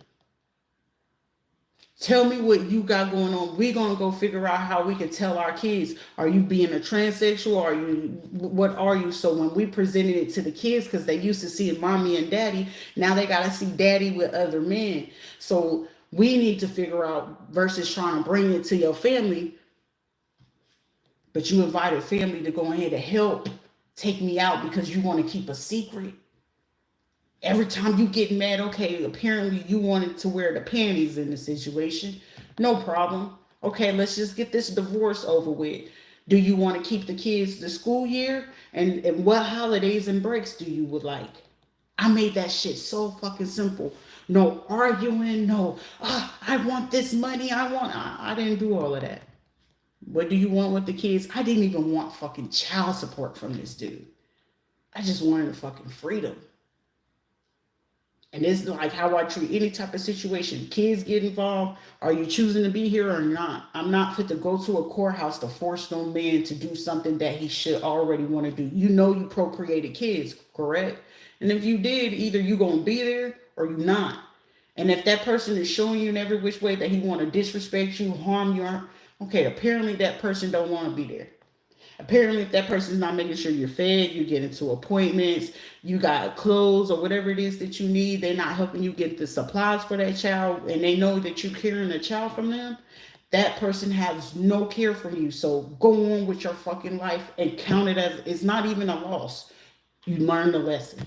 tell me what you got going on. We're going to go figure out how we can tell our kids, are you being a transsexual? What are you? So when we presented it to the kids, because they used to see mommy and daddy, now they got to see daddy with other men. So we need to figure out versus trying to bring it to your family. But you invited family to go ahead and help take me out because you want to keep a secret. Every time you get mad, okay, apparently you wanted to wear the panties in the situation. No problem. Okay, let's just get this divorce over with. Do you want to keep the kids the school year? And what holidays and breaks do you would like? I made that shit so fucking simple. No arguing, no, I want this money, I didn't do all of that. What do you want with the kids? I didn't even want fucking child support from this dude. I just wanted the fucking freedom. And it's like how I treat any type of situation. Kids get involved. Are you choosing to be here or not? I'm not fit to go to a courthouse to force no man to do something that he should already want to do. You know you procreated kids, correct? And if you did, either you gonna be there or you not. And if that person is showing you in every which way that he want to disrespect you, harm you, okay, apparently that person don't want to be there. Apparently, if that person's not making sure you're fed, you get into appointments, you got clothes or whatever it is that you need, they're not helping you get the supplies for that child, and they know that you're carrying a child from them, that person has no care for you. So go on with your fucking life and count it as it's not even a loss. You learned a lesson.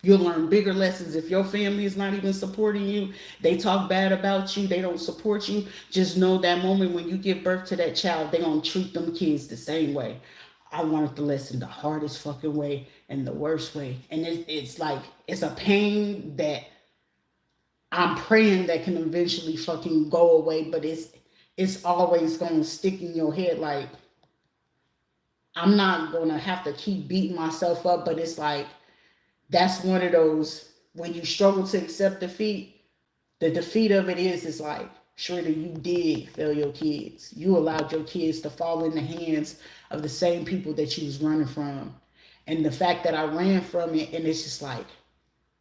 You'll learn bigger lessons if your family is not even supporting you. They talk bad about you. They don't support you. Just know that moment when you give birth to that child, they're going to treat them kids the same way. I learned the lesson the hardest fucking way and the worst way. And it's like, it's a pain that I'm praying that can eventually fucking go away. But it's always going to stick in your head. Like, I'm not going to have to keep beating myself up. But it's like, that's one of those, when you struggle to accept defeat, the defeat of it is like, surely you did fail your kids. You allowed your kids to fall in the hands of the same people that you was running from. And the fact that I ran from it, and it's just like,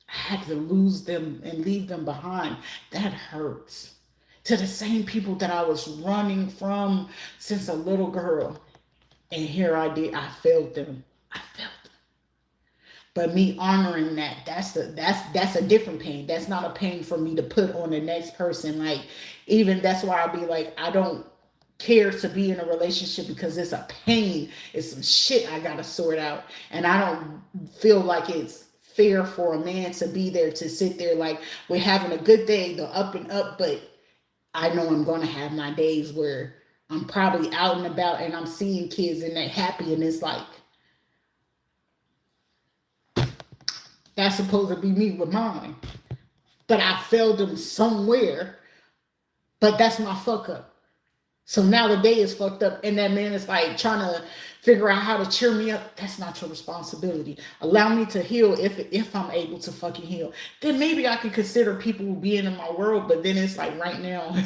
I had to lose them and leave them behind. That hurts. To the same people that I was running from since a little girl. And here I failed them. I failed. But me honoring that, that's a different pain. That's not a pain for me to put on the next person. Like, even that's why I'll be like, I don't care to be in a relationship because it's a pain. It's some shit I gotta sort out. And I don't feel like it's fair for a man to be there to sit there like we're having a good day, the up and up, but I know I'm gonna have my days where I'm probably out and about and I'm seeing kids and they're happy and it's like, that's supposed to be me with mine. But I failed them somewhere. But that's my fuck up. So now the day is fucked up. And that man is like trying to figure out how to cheer me up. That's not your responsibility. Allow me to heal if I'm able to fucking heal. Then maybe I could consider people being in my world. But then it's like right now,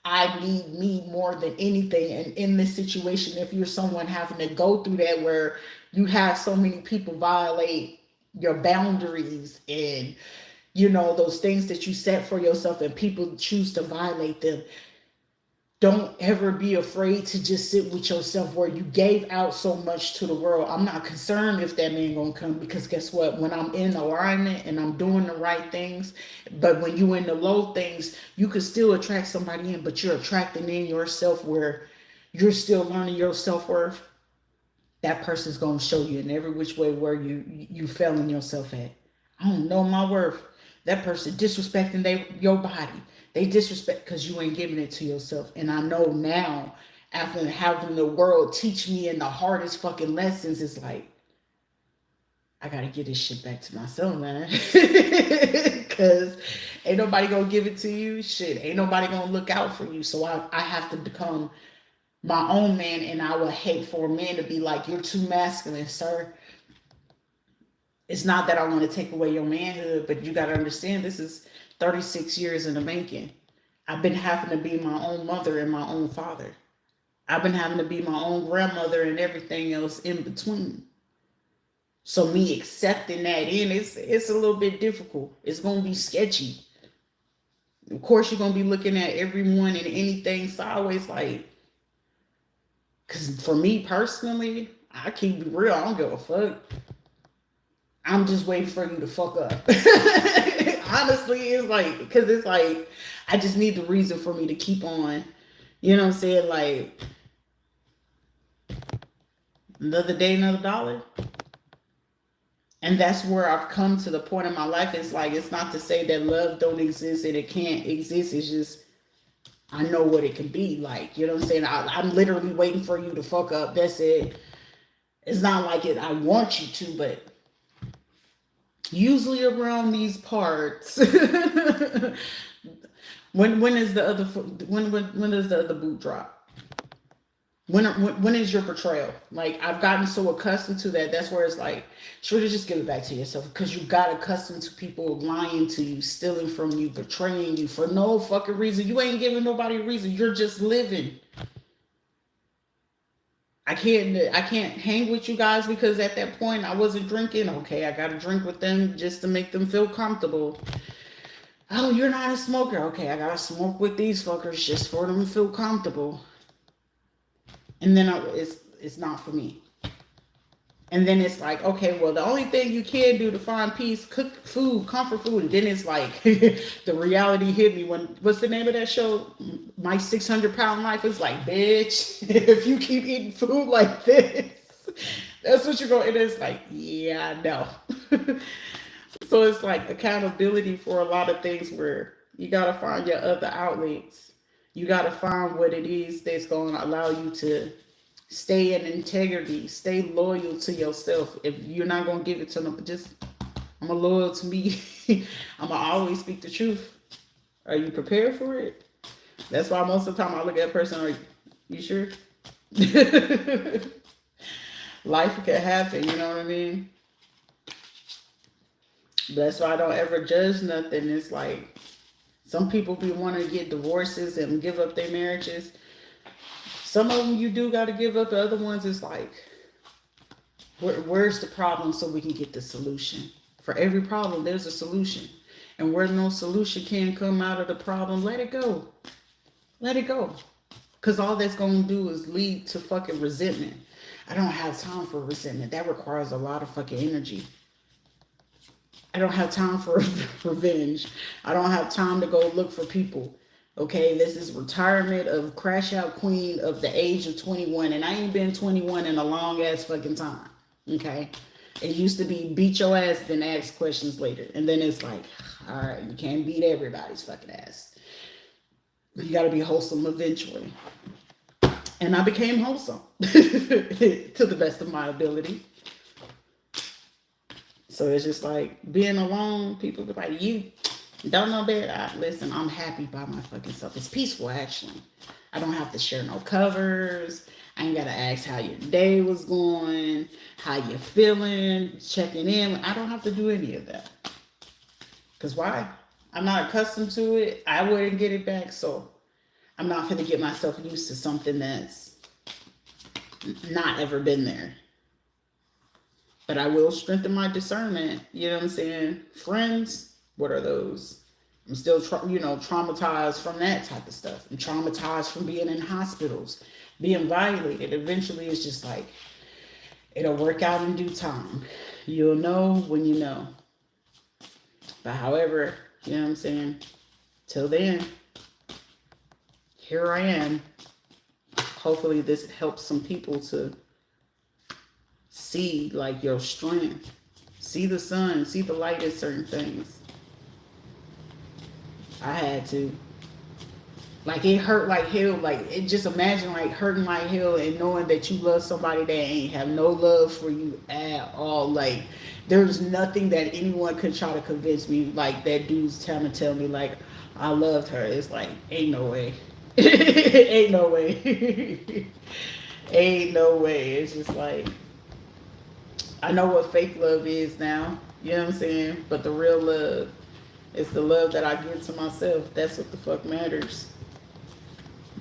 I need me more than anything. And in this situation, if you're someone having to go through that where you have so many people violate your boundaries and those things that you set for yourself and people choose to violate them, don't ever be afraid to just sit with yourself where you gave out so much to the world. I'm not concerned if that man gonna come, because guess what, when I'm in alignment and I'm doing the right things, but when you in the low things, you could still attract somebody in, but you're attracting in yourself where you're still learning your self-worth. That person's gonna show you in every which way where you failing yourself at. I don't know my worth. That person disrespecting your body. They disrespect because you ain't giving it to yourself. And I know now, after having the world teach me in the hardest fucking lessons, it's like, I gotta get this shit back to myself, man. Because ain't nobody gonna give it to you. Shit, ain't nobody gonna look out for you. So I have to become my own man, and I would hate for a man to be like, you're too masculine, sir. It's not that I want to take away your manhood, but you got to understand this is 36 years in the making. I've been having to be my own mother and my own father. I've been having to be my own grandmother and everything else in between. So me accepting that it's a little bit difficult. It's going to be sketchy. Of course, you're going to be looking at everyone and anything sideways, like, because for me personally, I keep it real. I don't give a fuck. I'm just waiting for you to fuck up. Honestly, it's like, because it's like, I just need the reason for me to keep on. You know what I'm saying? Like, another day, another dollar. And that's where I've come to the point in my life. It's like, it's not to say that love don't exist and it can't exist. It's just, I know what it can be like. You know what I'm saying? I'm literally waiting for you to fuck up. That's it. It's not like it. I want you to, but usually around these parts. when is the other when does the other boot drop? When is your portrayal? Like, I've gotten so accustomed to that. That's where it's like, sure, to just give it back to yourself, because you got accustomed to people lying to you, stealing from you, betraying you for no fucking reason. You ain't giving nobody a reason. You're just living. I can't hang with you guys because at that point I wasn't drinking. Okay, I got to drink with them just to make them feel comfortable. Oh, you're not a smoker. Okay, I got to smoke with these fuckers just for them to feel comfortable. And then it's not for me. And then it's like, okay, well, the only thing you can do to find peace, cook food, comfort food. And then it's like, the reality hit me when, what's the name of that show? My 600-Pound Life. It's like, bitch, if you keep eating food like this, that's what you're going. And it's like, yeah, I know. So it's like accountability for a lot of things where you got to find your other outlets. You got to find what it is that's going to allow you to stay in integrity, stay loyal to yourself. If you're not going to give it to them, just, I'm a loyal to me. I'm going to always speak the truth. Are you prepared for it? That's why most of the time I look at a person like, you sure? Life can happen, you know what I mean? That's why I don't ever judge nothing. It's like, some people be wanting to get divorces and give up their marriages. Some of them you do got to give up. The other ones is like, where's the problem so we can get the solution? For every problem, there's a solution. And where no solution can come out of the problem, let it go. Let it go. Because all that's going to do is lead to fucking resentment. I don't have time for resentment. That requires a lot of fucking energy. I don't have time for revenge. I don't have time to go look for people. Okay, this is retirement of crash out queen of the age of 21. And I ain't been 21 in a long ass fucking time. Okay. It used to be beat your ass, then ask questions later. And then it's like, all right, you can't beat everybody's fucking ass. You got to be wholesome eventually. And I became wholesome to the best of my ability. So it's just like being alone. People be like, you don't know that. Listen, I'm happy by my fucking self. It's peaceful, actually. I don't have to share no covers. I ain't got to ask how your day was going, how you feeling, checking in. I don't have to do any of that. Because why? I'm not accustomed to it. I wouldn't get it back. So I'm not going to get myself used to something that's not ever been there. But I will strengthen my discernment. You know what I'm saying? Friends, what are those? I'm still, traumatized from that type of stuff. I'm traumatized from being in hospitals, being violated. Eventually, it's just like, it'll work out in due time. You'll know when you know. But however, you know what I'm saying? Till then, here I am. Hopefully this helps some people to see like your strength, see the sun, see the light in certain things. I had to. Like, it hurt like hell. Like, it just imagine like hurting like hell and knowing that you love somebody that ain't have no love for you at all. Like, there's nothing that anyone could try to convince me. Like, that dude's trying to tell me like I loved her. It's like, ain't no way. Ain't no way. Ain't no way. It's just like, I know what fake love is now. You know what I'm saying? But the real love is the love that I give to myself. That's what the fuck matters.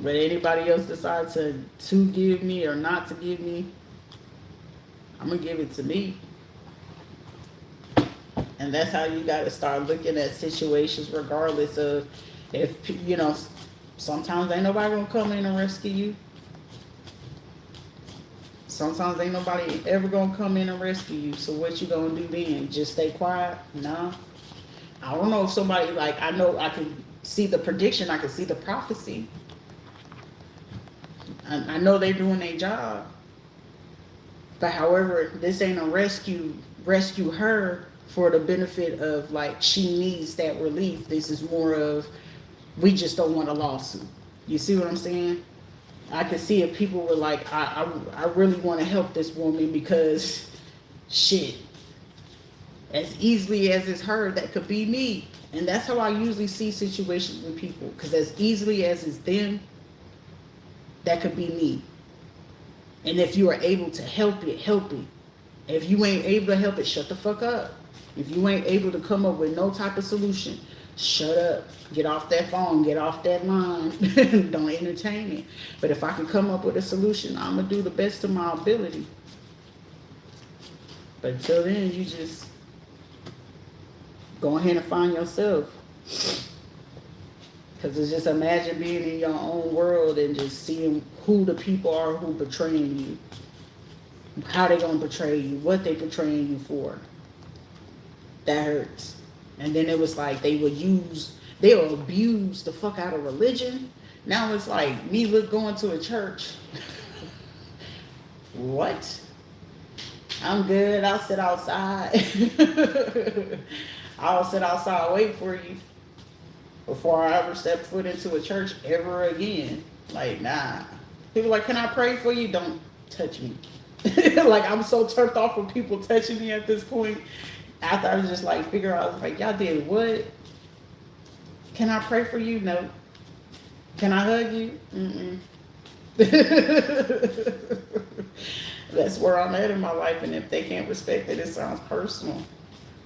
But anybody else decides to give me or not to give me, I'm going to give it to me. And that's how you got to start looking at situations, regardless of if, sometimes ain't nobody going to come in and rescue you. Sometimes ain't nobody ever going to come in and rescue you. So what you going to do then? Just stay quiet? No. I don't know if somebody, like, I know I can see the prediction. I can see the prophecy. I know they're doing their job. But however, this ain't a rescue rescue her for the benefit of like she needs that relief. This is more of we just don't want a lawsuit. You see what I'm saying? I could see if people were like, I really want to help this woman because shit, as easily as it's her, that could be me. And that's how I usually see situations with people. Because as easily as it's them, that could be me. And if you are able to help it, help it. If you ain't able to help it, shut the fuck up. If you ain't able to come up with no type of solution, shut up. Get off that phone. Get off that line. Don't entertain it. But if I can come up with a solution, I'm going to do the best of my ability. But until then, you just go ahead and find yourself. Because it's just imagine being in your own world and just seeing who the people are who betraying you. How they going to betray you. What they betraying you for. That hurts. And then it was like they'll abuse the fuck out of religion. Now it's like me going to a church. What? I'm good. I'll sit outside. I'll sit outside, wait for you before I ever step foot into a church ever again. Like, nah. People like, can I pray for you? Don't touch me. Like, I'm so turned off with people touching me at this point. After I was just like, figure out, I was like, y'all did what? Can I pray for you? No. Can I hug you? Mm-mm. That's where I'm at in my life, and if they can't respect it, it sounds personal.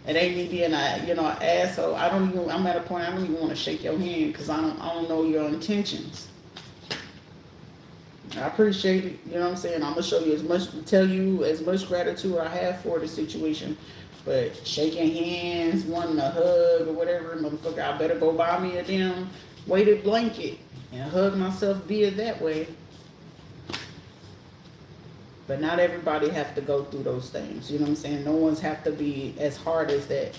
It ain't me being an asshole. I'm at a point I don't even want to shake your hand because I don't know your intentions. I appreciate it. You know what I'm saying? I'm gonna tell you as much gratitude I have for the situation. But shaking hands, wanting a hug or whatever, motherfucker, I better go buy me a damn weighted blanket and hug myself via that way. But not everybody have to go through those things. You know what I'm saying? No one's have to be as hard as that.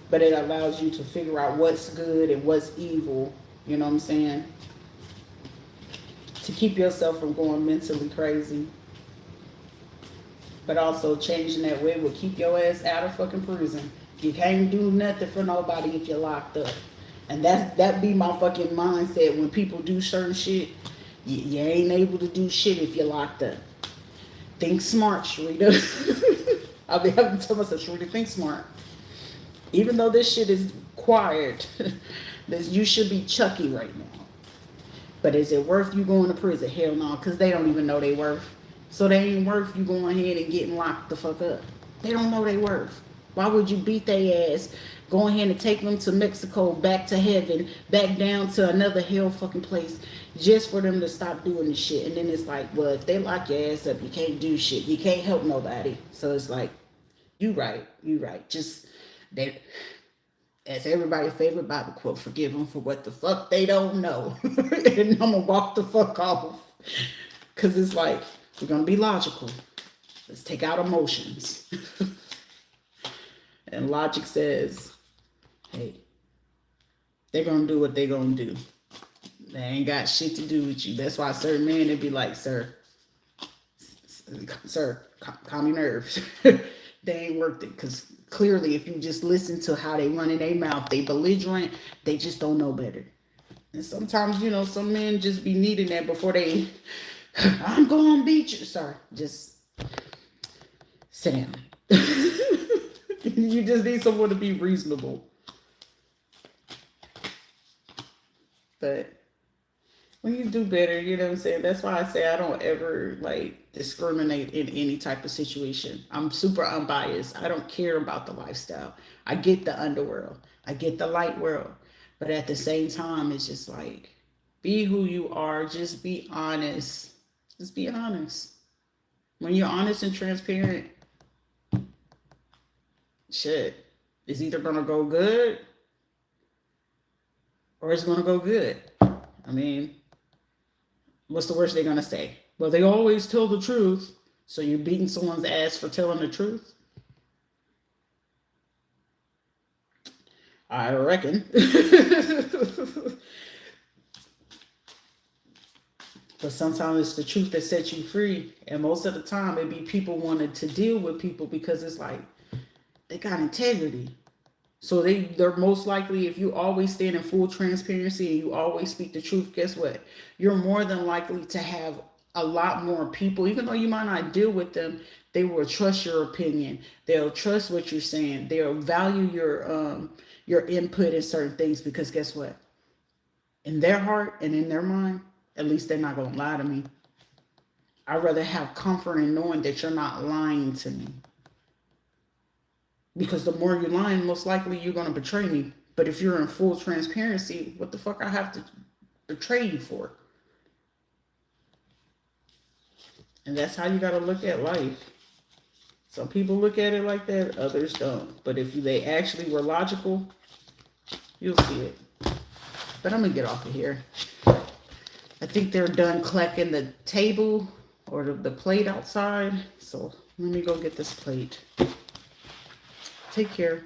But it allows you to figure out what's good and what's evil. You know what I'm saying? To keep yourself from going mentally crazy. But also changing that way will keep your ass out of fucking prison. You can't do nothing for nobody if you're locked up. And that be my fucking mindset when people do certain shit. You ain't able to do shit if you're locked up. Think smart, Rita. I'll be having to tell myself, Rita, think smart. Even though this shit is quiet, you should be Chucky right now. But is it worth you going to prison? Hell no, because they don't even know they worth. So they ain't worth you going ahead and getting locked the fuck up. They don't know they worth. Why would you beat their ass, go ahead and take them to Mexico, back to heaven, back down to another hell fucking place, just for them to stop doing this shit? And then it's like, well, if they lock your ass up, you can't do shit. You can't help nobody. So it's like, you right. Just, as everybody's favorite Bible quote, forgive them for what the fuck they don't know. And I'm gonna walk the fuck off. Because it's like, we're going to be logical. Let's take out emotions. And logic says, hey, they're going to do what they're going to do. They ain't got shit to do with you. That's why certain men, they'd be like, sir, calm your nerves. They ain't worth it. Because clearly, if you just listen to how they run in their mouth, they belligerent, they just don't know better. And sometimes, some men just be needing that before they... I'm going to beat you. Sorry, just sit down. You just need someone to be reasonable. But when you do better, you know what I'm saying? That's why I say I don't ever discriminate in any type of situation. I'm super unbiased. I don't care about the lifestyle. I get the underworld. I get the light world. But at the same time, it's just like, be who you are. Just be honest. Just be honest. When you're honest and transparent, shit, it's either going to go good or it's going to go good. I mean, what's the worst they're going to say? Well, they always tell the truth. So you're beating someone's ass for telling the truth? I reckon. But sometimes it's the truth that sets you free. And most of the time, it be people wanting to deal with people because it's like, they got integrity. So they're most likely, if you always stand in full transparency and you always speak the truth, guess what? You're more than likely to have a lot more people, even though you might not deal with them, they will trust your opinion. They'll trust what you're saying. They'll value your input in certain things, because guess what? In their heart and in their mind, at least they're not gonna lie to me. I'd rather have comfort in knowing that you're not lying to me. Because the more you're lying, most likely you're gonna betray me. But if you're in full transparency, what the fuck I have to betray you for? And that's how you gotta look at life. Some people look at it like that, others don't. But if they actually were logical, you'll see it. But I'm gonna get off of here. I think they're done collecting the table or the plate outside. So let me go get this plate. Take care.